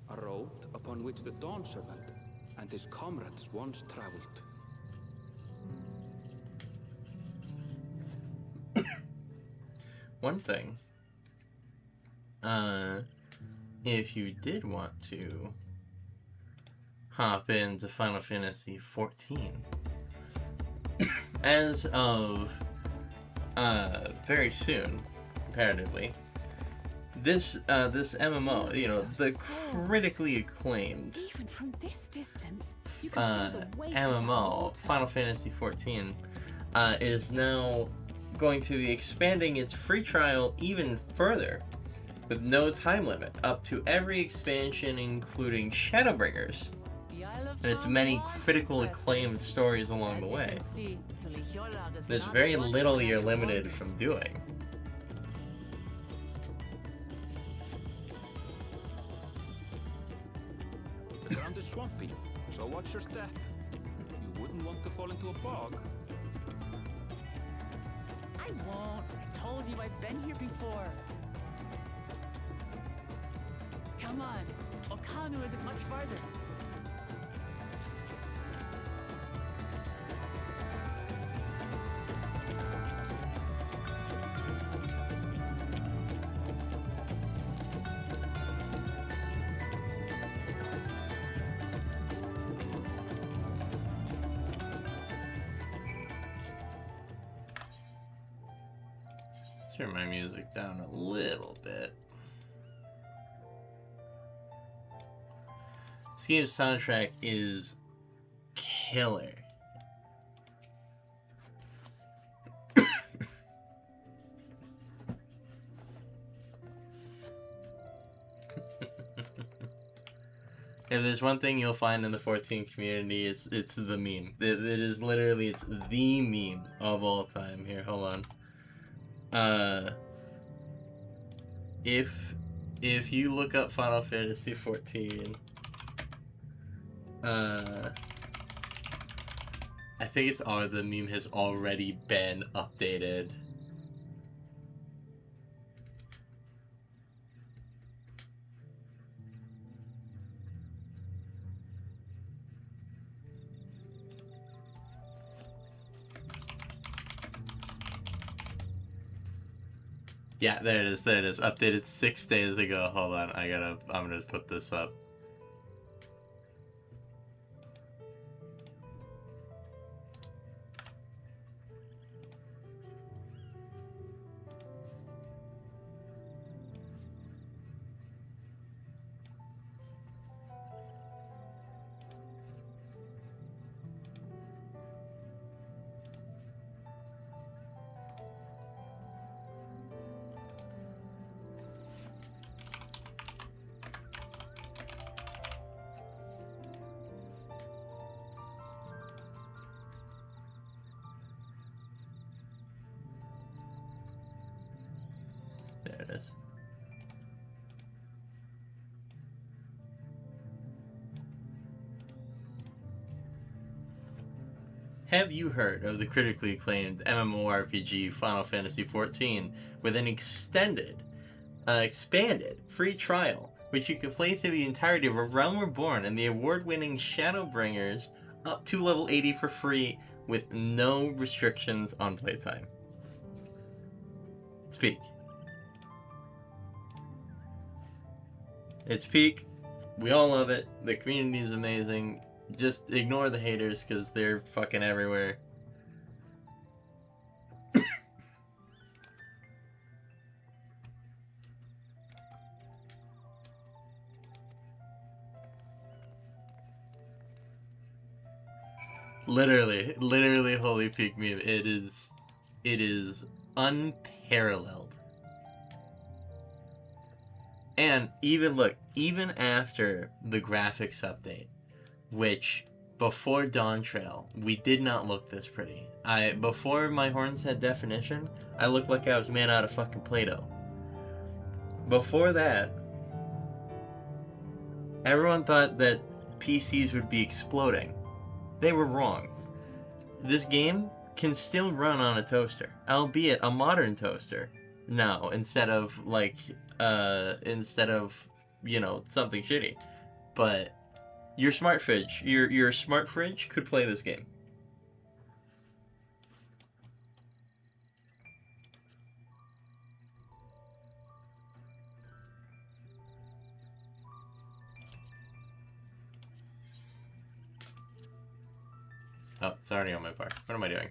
a road upon which the Dawn Servant and his comrades once traveled. One thing, if you did want to hop into Final Fantasy XIV, as of very soon, comparatively, this MMO, you know, the critically acclaimed Even from this distance, you can feel the weight of MMO, Final Fantasy XIV, is now going to be expanding its free trial even further, with no time limit, up to every expansion including Shadowbringers, and its many critical acclaimed stories along the way. There's very little you're limited from doing. The ground is swampy, so watch your step. You wouldn't want to fall into a bog. I won't. I told you I've been here before. Come on. Okanu isn't much farther. Turn my music down a little bit. This game's soundtrack is killer. If there's one thing you'll find in the 14 community, it's the meme. It is literally, it's the meme of all time. Here, hold on. If you look up Final Fantasy 14, I think it's the meme has already been updated. Yeah, there it is, updated 6 days ago. Hold on, I'm gonna put this up. There it is. Have you heard of the critically acclaimed MMORPG Final Fantasy XIV with an expanded free trial, which you can play through the entirety of A Realm Reborn and the award-winning Shadowbringers up to level 80 for free with no restrictions on playtime? It's peak. It's peak. We all love it. The community is amazing. Just ignore the haters because they're fucking everywhere. Literally holy peak meme. It is unparalleled. And even after the graphics update, which before Dawntrail, we did not look this pretty. Before my horns had definition, I looked like I was made out of fucking Play-Doh. Before that, everyone thought that PCs would be exploding. They were wrong. This game can still run on a toaster, albeit a modern toaster. Now, instead of you know, something shitty. But your smart fridge, your smart fridge could play this game. Oh, it's already on my bar. What am I doing?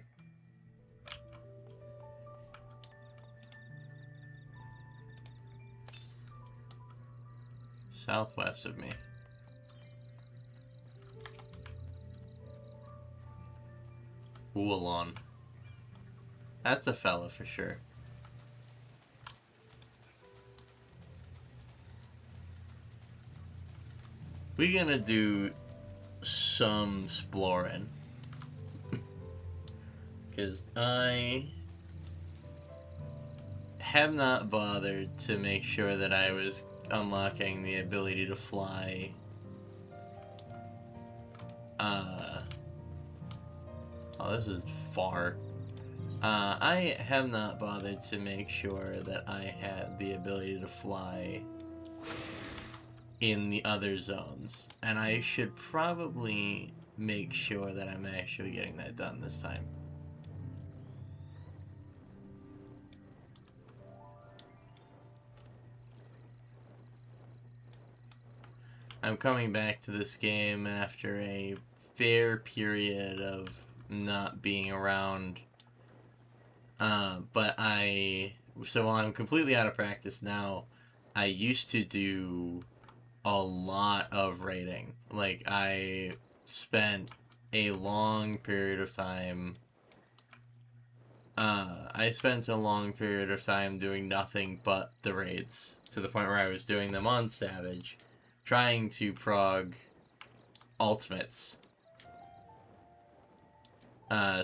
Southwest of me. Ualon. That's a fella for sure. We're gonna do some exploring. Because I have not bothered to make sure that I was unlocking the ability to fly. Oh, this is far. I have not bothered to make sure that I had the ability to fly in the other zones, and I should probably make sure that I'm actually getting that done this time. I'm coming back to this game after a fair period of not being around. So while I'm completely out of practice now, I used to do a lot of raiding. Like, I spent a long period of time. I spent a long period of time doing nothing but the raids, to the point where I was doing them on Savage, trying to prog ultimates.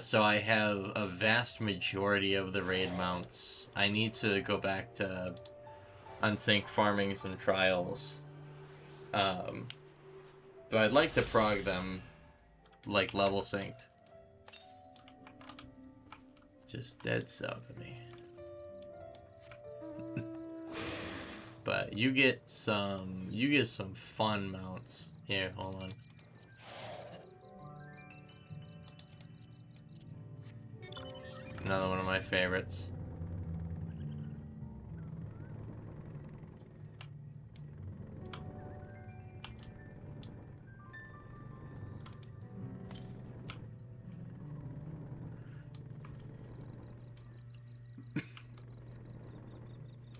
So I have a vast majority of the raid mounts. I need to go back to unsync farming some trials. But I'd like to prog them, like, level synced. Just dead south of me. But you get some fun mounts. Here, hold on. Another one of my favorites.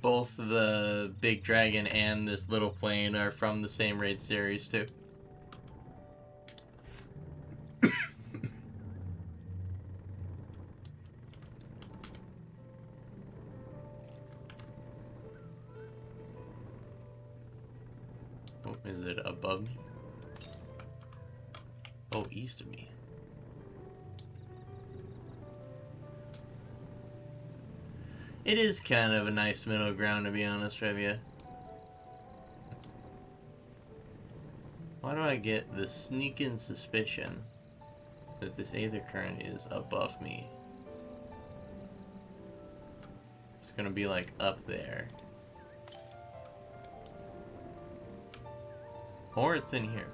Both the big dragon and this little plane are from the same raid series too. Oh, is it above me? Oh, east of me. It is kind of a nice middle ground, to be honest with you. Why do I get the sneaking suspicion that this Aether Current is above me? It's gonna be like up there. Or it's in here.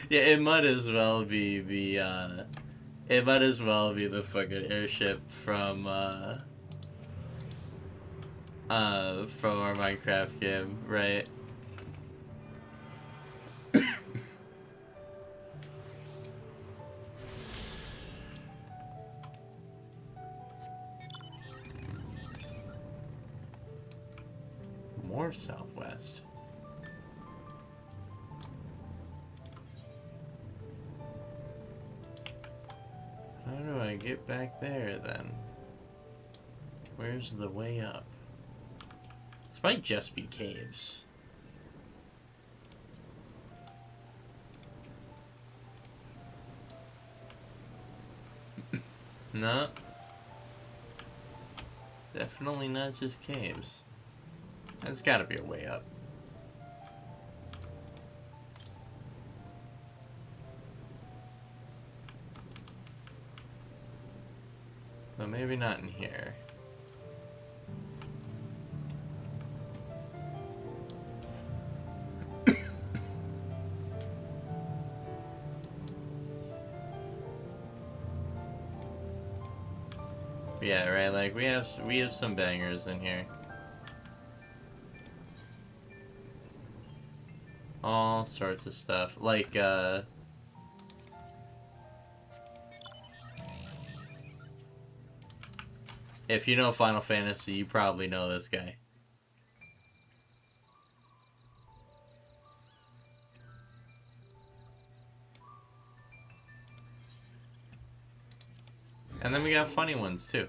Yeah, it might as well be the fucking airship from our Minecraft game, right? More southwest. How do I get back there, then? Where's the way up? This might just be caves. No. Definitely not just caves. There's gotta be a way up. But maybe not in here. Yeah, right, like we have some bangers in here. All sorts of stuff. Like if you know Final Fantasy, you probably know this guy. And then we got funny ones too.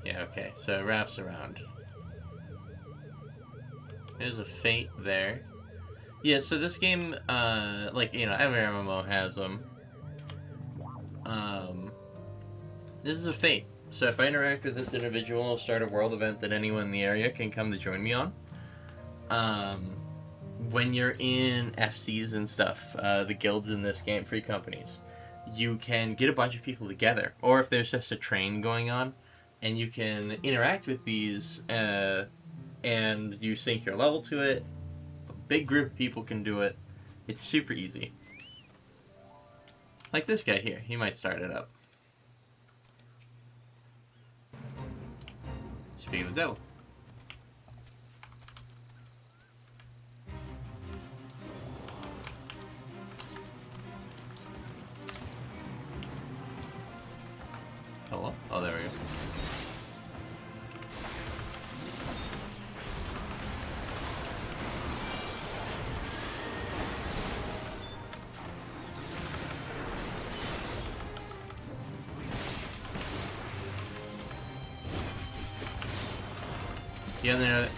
Yeah, okay, so it wraps around. There's a fate there. Yeah, so this game, like, you know, every MMO has them. This is a fate. So if I interact with this individual, I'll start a world event that anyone in the area can come to join me on. When you're in FCs and stuff, the guilds in this game, free companies, you can get a bunch of people together. Or if there's just a train going on, and you can interact with these, and you sync your level to it. A big group of people can do it. It's super easy. Like this guy here, he might start it up. Speaking of the devil. Hello? Oh, there we go.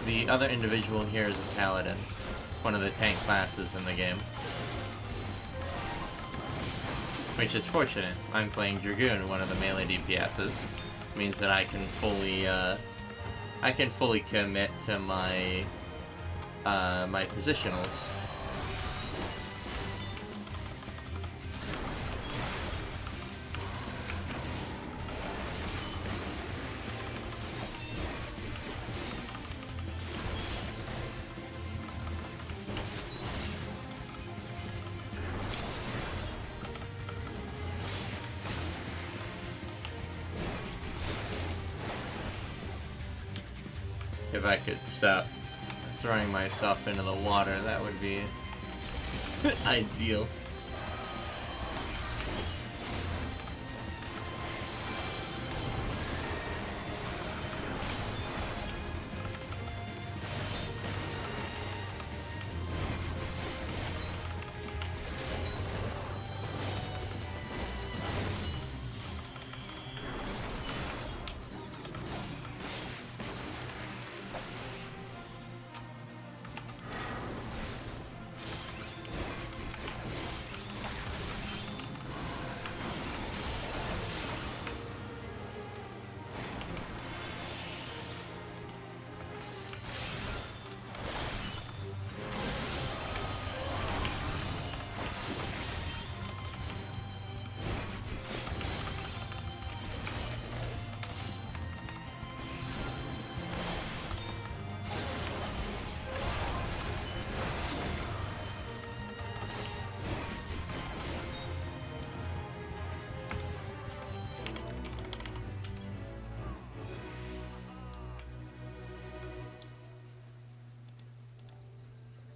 The other individual here is a paladin, one of the tank classes in the game. Which is fortunate. I'm playing Dragoon, one of the melee DPSs. Means that I can fully commit to my my positionals. If I could stop throwing myself into the water, that would be ideal.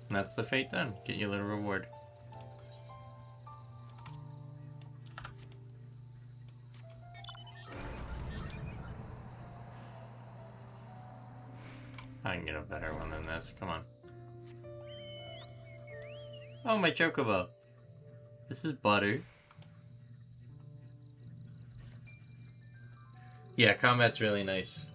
And that's the fate done. Get your little reward. I can get a better one than this. Come on. Oh, my chocobo. This is butter. Yeah, combat's really nice.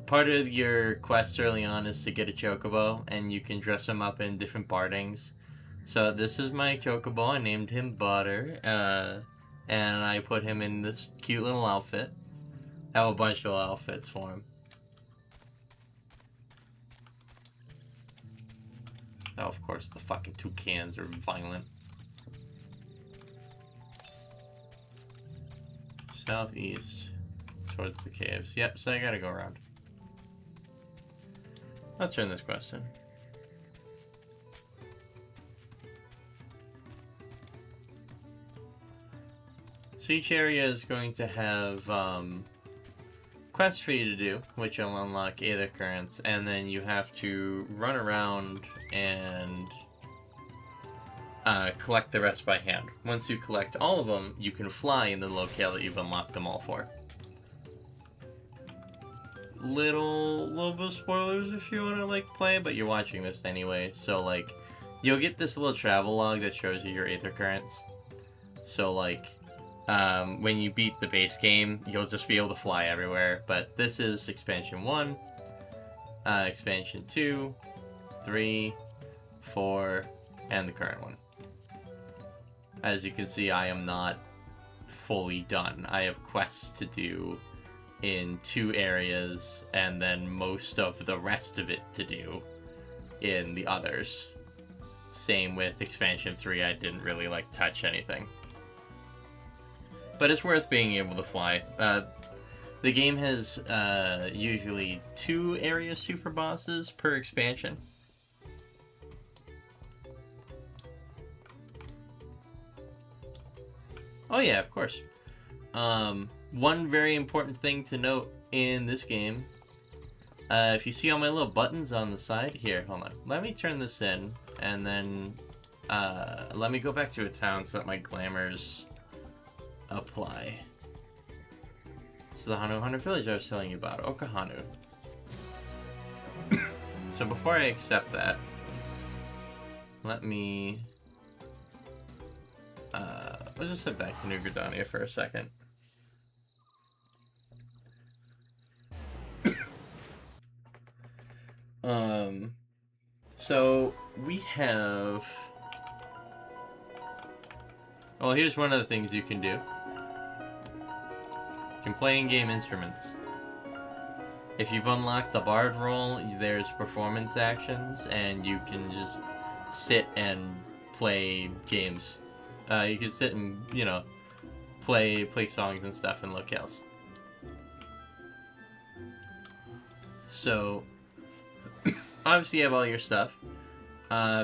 Part of your quest early on is to get a chocobo, and you can dress him up in different bardings. So this is my chocobo. I named him Butter, and I put him in this cute little outfit. I have a bunch of outfits for him. Oh, of course, the fucking toucans are violent. Southeast, towards the caves. Yep, so I gotta go around. Let's turn this quest in. So each area is going to have quests for you to do, which will unlock Aether Currents, and then you have to run around and collect the rest by hand. Once you collect all of them, you can fly in the locale that you've unlocked them all for. Little bit of spoilers if you want to like play, but you're watching this anyway, so like you'll get this little travel log that shows you your Aether Currents. So like when you beat the base game, you'll just be able to fly everywhere. But this is expansion 1, expansion 2, 3, 4, and the current one. As you can see, I am not fully done. I have quests to do in 2 areas, and then most of the rest of it to do in the others. Same with expansion 3, I didn't really touch anything. But it's worth being able to fly. The game has usually 2 area super bosses per expansion. Oh yeah, of course. One very important thing to note in this game, if you see all my little buttons on the side, here, hold on. Let me turn this in, and then let me go back to a town so that my glamours apply. This is the Hanu village I was telling you about, Okahanu. So before I accept that, let me... let's just head back to New Gridania for a second. So we have... Well, here's one of the things you can do. You can play in-game instruments. If you've unlocked the Bard role, there's performance actions, and you can just sit and play games. You can sit and, you know, play songs and stuff in locales. So, obviously you have all your stuff.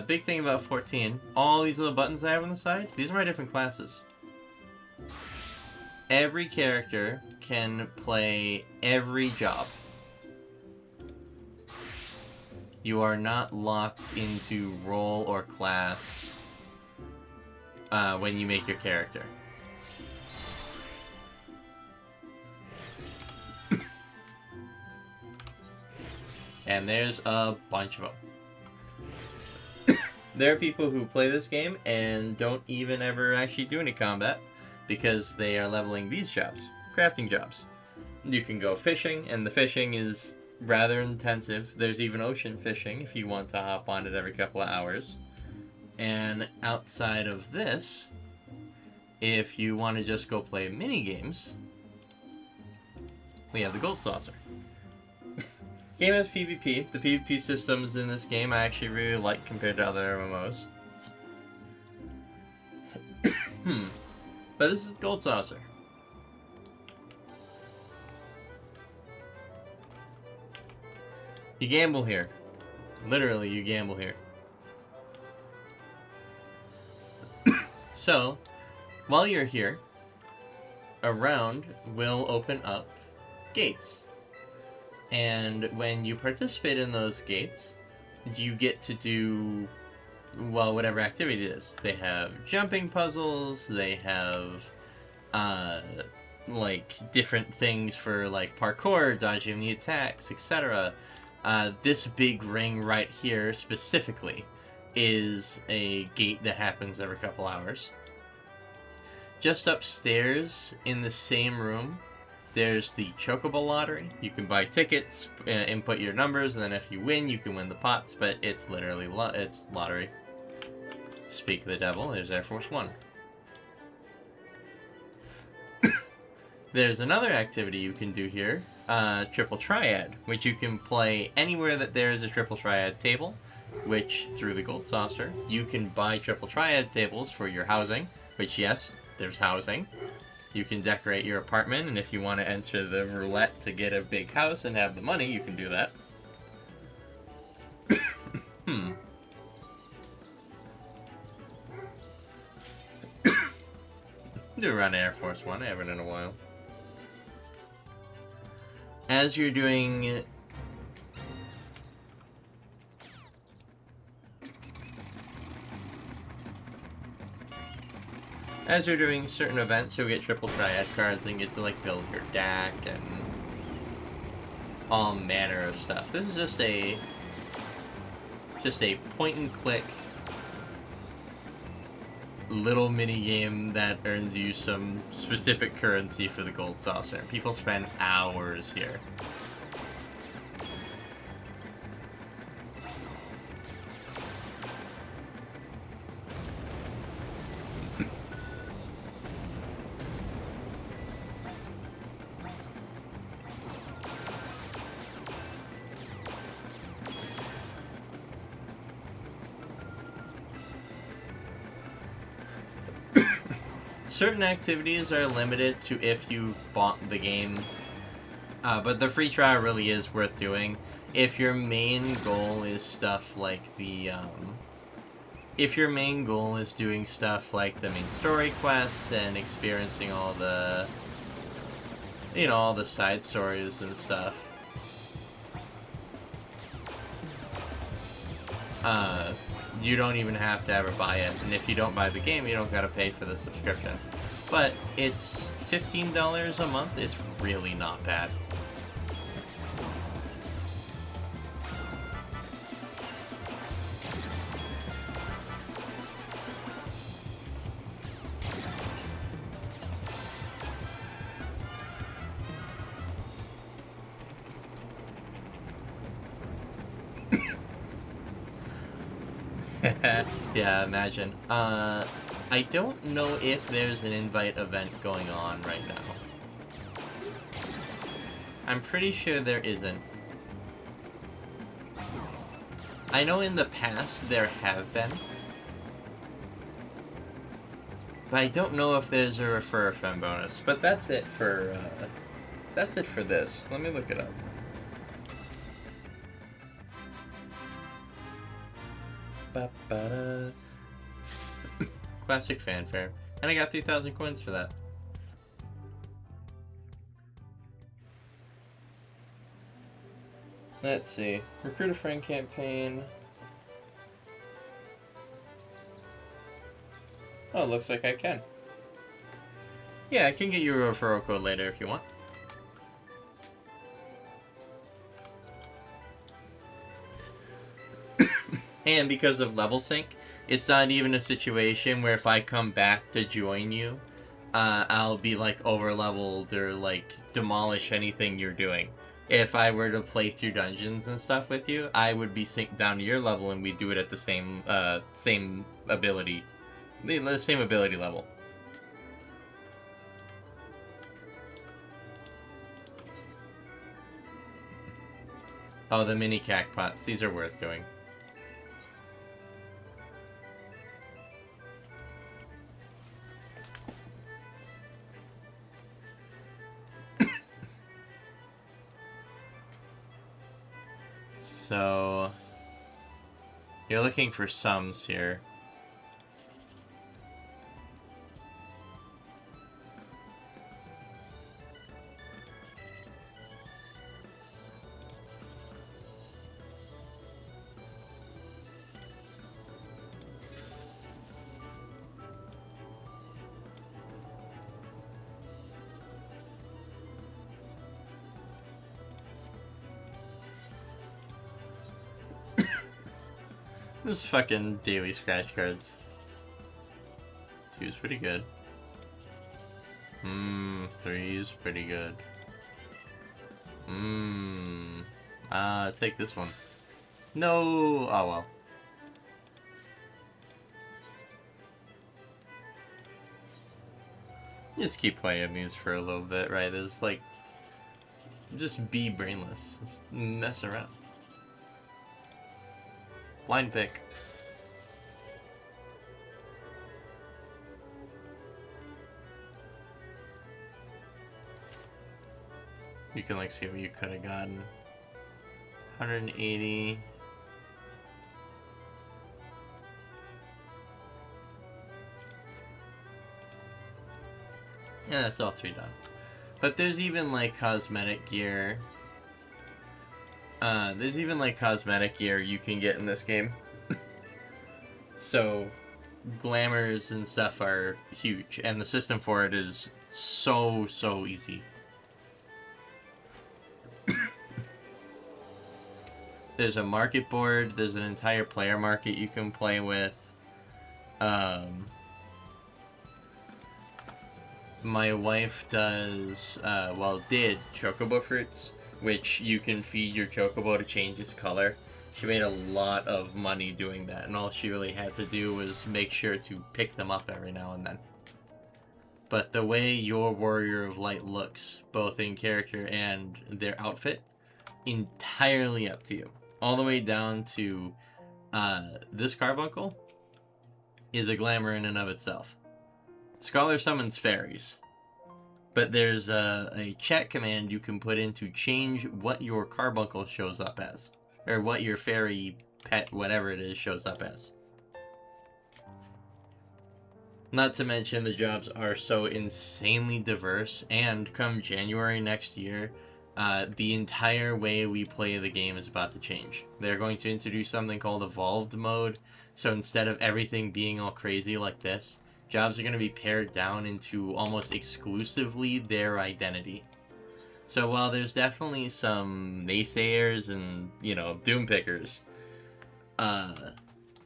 Big thing about 14, all these little buttons I have on the side, these are my different classes. Every character can play every job. You are not locked into role or class when you make your character. And there's a bunch of them. There are people who play this game and don't even ever actually do any combat because they are leveling these jobs, crafting jobs. You can go fishing, and the fishing is rather intensive. There's even ocean fishing if you want to hop on it every couple of hours. And outside of this, if you want to just go play mini games, we have the Gold Saucer. Game has PvP. The PvP systems in this game I actually really like compared to other MMOs. But this is Gold Saucer. You gamble here. Literally, you gamble here. So, while you're here, a round will open up gates. And when you participate in those gates, you get to do, well, whatever activity it is. They have jumping puzzles, they have, like, different things for, like, parkour, dodging the attacks, etc. This big ring right here, specifically, is a gate that happens every couple hours. Just upstairs, in the same room, there's the Chocobo Lottery. You can buy tickets, input your numbers, and then if you win, you can win the pots, but it's literally it's lottery. Speak of the devil, there's Air Force One. There's another activity you can do here, Triple Triad, which you can play anywhere that there is a Triple Triad table, which, through the Gold Saucer, you can buy Triple Triad tables for your housing, which, yes, there's housing. You can decorate your apartment, and if you want to enter the roulette to get a big house and have the money, you can do that. Do run Air Force One, I haven't in a while. As you're doing... As you're doing certain events, you'll get Triple Triad cards and get to, like, build your deck and all manner of stuff. This is just a point and click little mini game that earns you some specific currency for the gold saucer. People spend hours here. Certain activities are limited to if you've bought the game, but the free trial really is worth doing. If your main goal is stuff like the, if your main goal is doing stuff like the main story quests and experiencing all the, you know, all the side stories and stuff, you don't even have to ever buy it, and if you don't buy the game, you don't gotta pay for the subscription. But it's $15 a month, it's really not bad. Yeah, imagine. I don't know if there's an invite event going on right now. I'm pretty sure there isn't. I know in the past there have been. But I don't know if there's a refer a friend bonus. But that's it for this. Let me look it up. Ba-ba-da. Classic fanfare. And I got 3,000 coins for that. Let's see. Recruit a friend campaign. Oh, looks like I can. Yeah, I can get you a referral code later if you want. And because of level sync, it's not even a situation where if I come back to join you, I'll be like over leveled or like demolish anything you're doing. If I were to play through dungeons and stuff with you, I would be synced down to your level and we'd do it at the same ability, the same ability level. Oh, the mini cacpots. These are worth doing. So, you're looking for sums here. This fucking daily scratch cards. 2's pretty good. 3's pretty good. Take this one. No! Oh well. Just keep playing these for a little bit, right? It's like, just be brainless. Just mess around. Blind pick. You can like see what you could have gotten. 180. Yeah, that's all 3 done. But there's even like cosmetic gear. There's even like cosmetic gear you can get in this game. So, glamours and stuff are huge, and the system for it is so easy. There's a market board, there's an entire player market you can play with. my wife does, did chocobo fruits, which you can feed your chocobo to change its color. She made a lot of money doing that, and all she really had to do was make sure to pick them up every now and then. But the way your Warrior of Light looks, both in character and their outfit, entirely up to you. All the way down to this carbuncle is a glamour in and of itself. Scholar summons fairies, but there's a chat command you can put in to change what your carbuncle shows up as, or what your fairy pet, whatever it is, shows up as. Not to mention the jobs are so insanely diverse, and come January next year, the entire way we play the game is about to change. They're going to introduce something called Evolved Mode, so instead of everything being all crazy like this, jobs are going to be pared down into almost exclusively their identity. So while there's definitely some naysayers and, doom pickers,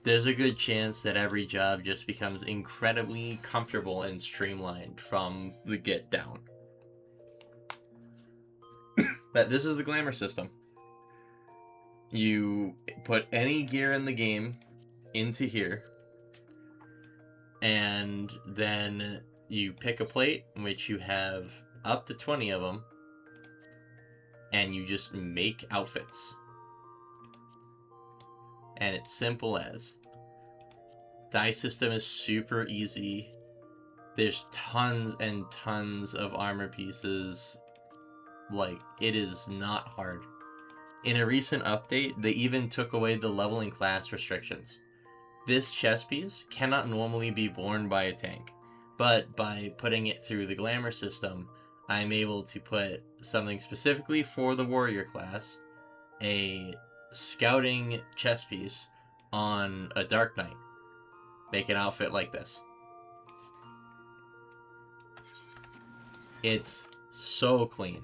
there's a good chance that every job just becomes incredibly comfortable and streamlined from the get down. But this is the glamour system. You put any gear in the game into here, and then you pick a plate, which you have up to 20 of them, and you just make outfits. And it's simple as. Dye system is super easy. There's tons and tons of armor pieces. Like, it is not hard. In a recent update, they even took away the leveling class restrictions. This chest piece cannot normally be worn by a tank, but by putting it through the glamour system, I'm able to put something specifically for the warrior class, a scouting chest piece, on a dark knight. Make an outfit like this. It's so clean.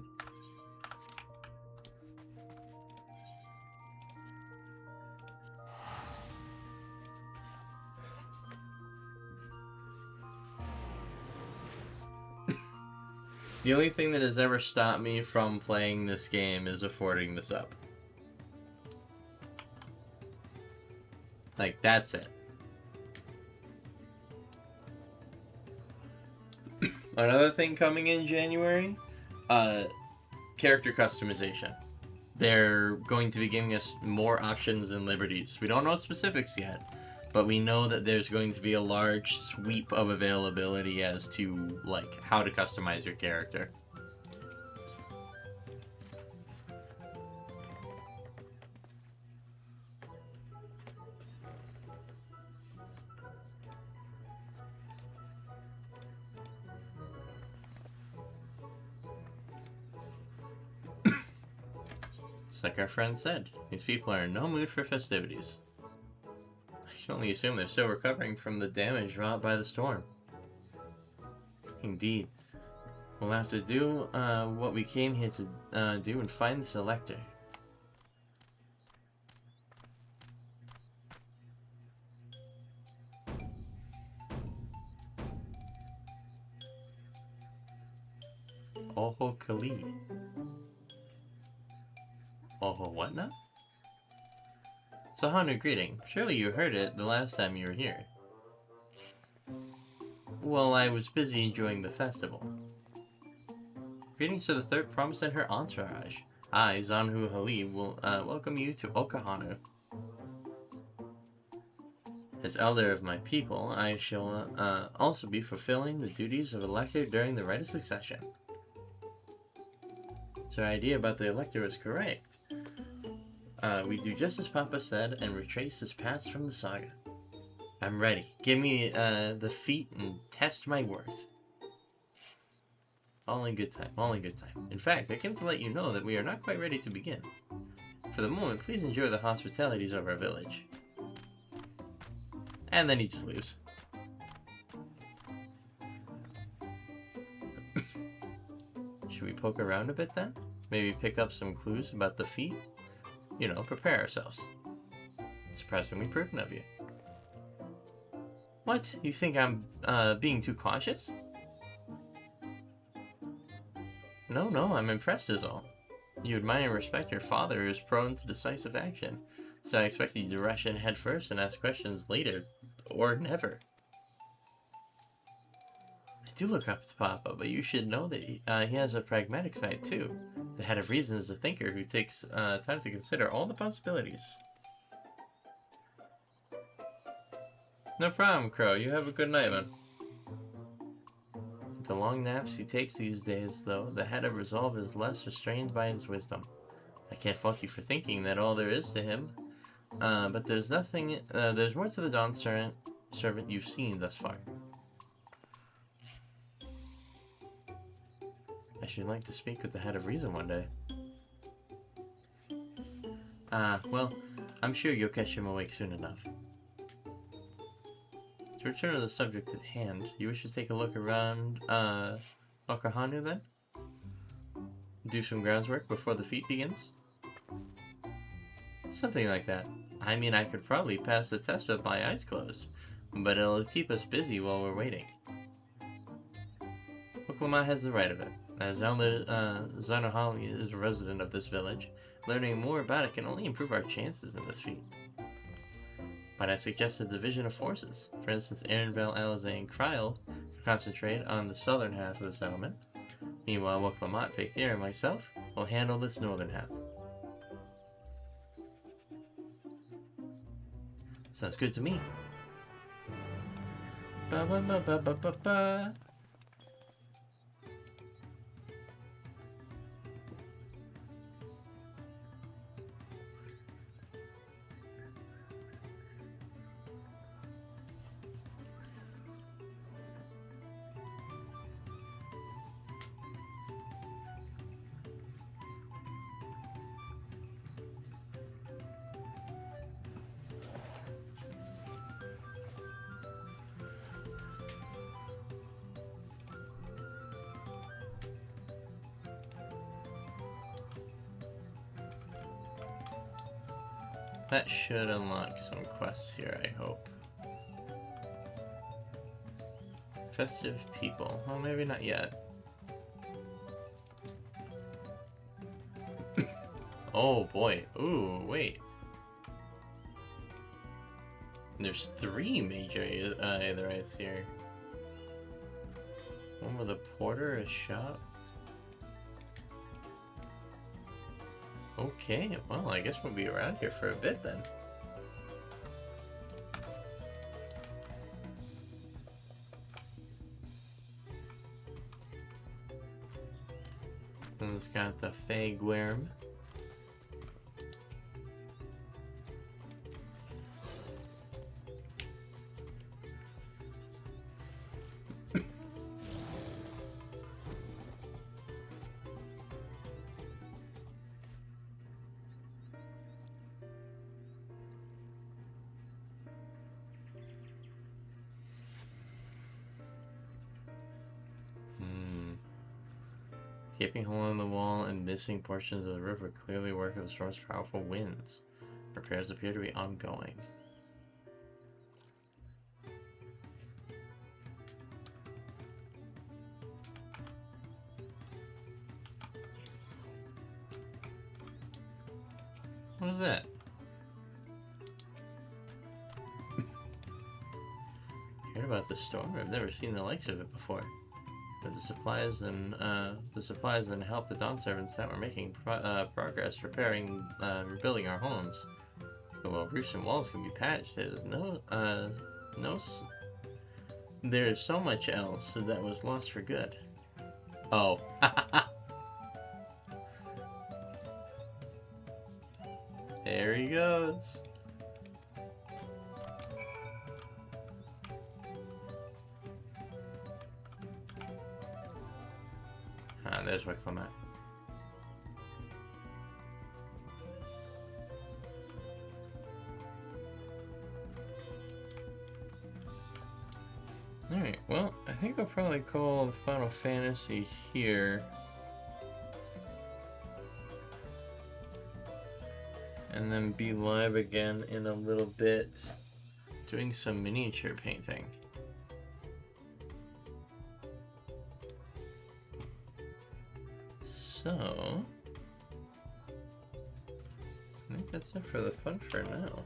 The only thing that has ever stopped me from playing this game is affording this up. Like, that's it. Another thing coming in January, character customization. They're going to be giving us more options and liberties. We don't know specifics yet, but we know that there's going to be a large sweep of availability as to, like, how to customize your character. Just like our friend said, these people are in no mood for festivities. I can only assume they're still recovering from the damage wrought by the storm. Indeed. We'll have to do what we came here to do and find this elector. Oho Kali. Oho what now? So Hanu, greeting. Surely you heard it the last time you were here. Well, I was busy enjoying the festival. Greetings to the third promise and her entourage. I, Zanhu Hali, will welcome you to Okahanu. As elder of my people, I shall also be fulfilling the duties of elector during the rite of succession. So our idea about the elector was correct. We do just as Papa said and retrace his paths from the saga. I'm ready. Give me the feat and test my worth. All in good time, all in good time. In fact, I came to let you know that we are not quite ready to begin. For the moment, please enjoy the hospitalities of our village. And then he just leaves. Should we poke around a bit then? Maybe pick up some clues about the feat? You know, prepare ourselves. Surprisingly prudent of you. What? You think I'm being too cautious? No, I'm impressed is all. You admire and respect your father who is prone to decisive action, so I expected you to rush in head first and ask questions later, or never. I do look up to Papa, but you should know that he has a pragmatic side too. The head of reason is a thinker who takes time to consider all the possibilities. No problem, Crow. You have a good night, man. With the long naps he takes these days, though, the head of resolve is less restrained by his wisdom. I can't fault you for thinking that all there is to him, but there's nothing. There's more to the Dawn servant you've seen thus far. I should like to speak with the head of reason one day. Well, I'm sure you'll catch him awake soon enough. To return to the subject at hand, you wish to take a look around, Okahanu then? Do some groundswork before the feat begins? Something like that. I mean, I could probably pass the test with my eyes closed, but it'll keep us busy while we're waiting. Oklahoma has the right of it. As Elder Zanohali is a resident of this village, learning more about it can only improve our chances in this feat. But I suggest a division of forces. For instance, Ehrenvale, Alizé, and Kryl concentrate on the southern half of the settlement. Meanwhile, Woklamat, Fakir, and myself will handle this northern half. Sounds good to me. Ba ba ba ba ba ba ba. That should unlock some quests here, I hope. Festive people. Well, maybe not yet. Oh boy. Ooh, wait. There's 3 major Aetherites here. One with a porter, a shop. Okay, well, I guess we'll be around here for a bit then. And it's got the Fagworm. Gaping hole in the wall and missing portions of the river clearly work of the storm's powerful winds. Repairs appear to be ongoing. What was that? Heard about this storm? I've never seen the likes of it before. But the supplies and help the Dawn servants that we're making progress repairing, rebuilding our homes. But while roofs and walls can be patched, there's so much else that was lost for good. Oh. There he goes. There's Wicklemat. Alright, well, I think I'll probably call the Final Fantasy here. And then be live again in a little bit, doing some miniature painting. So, I think that's it for the fun for now.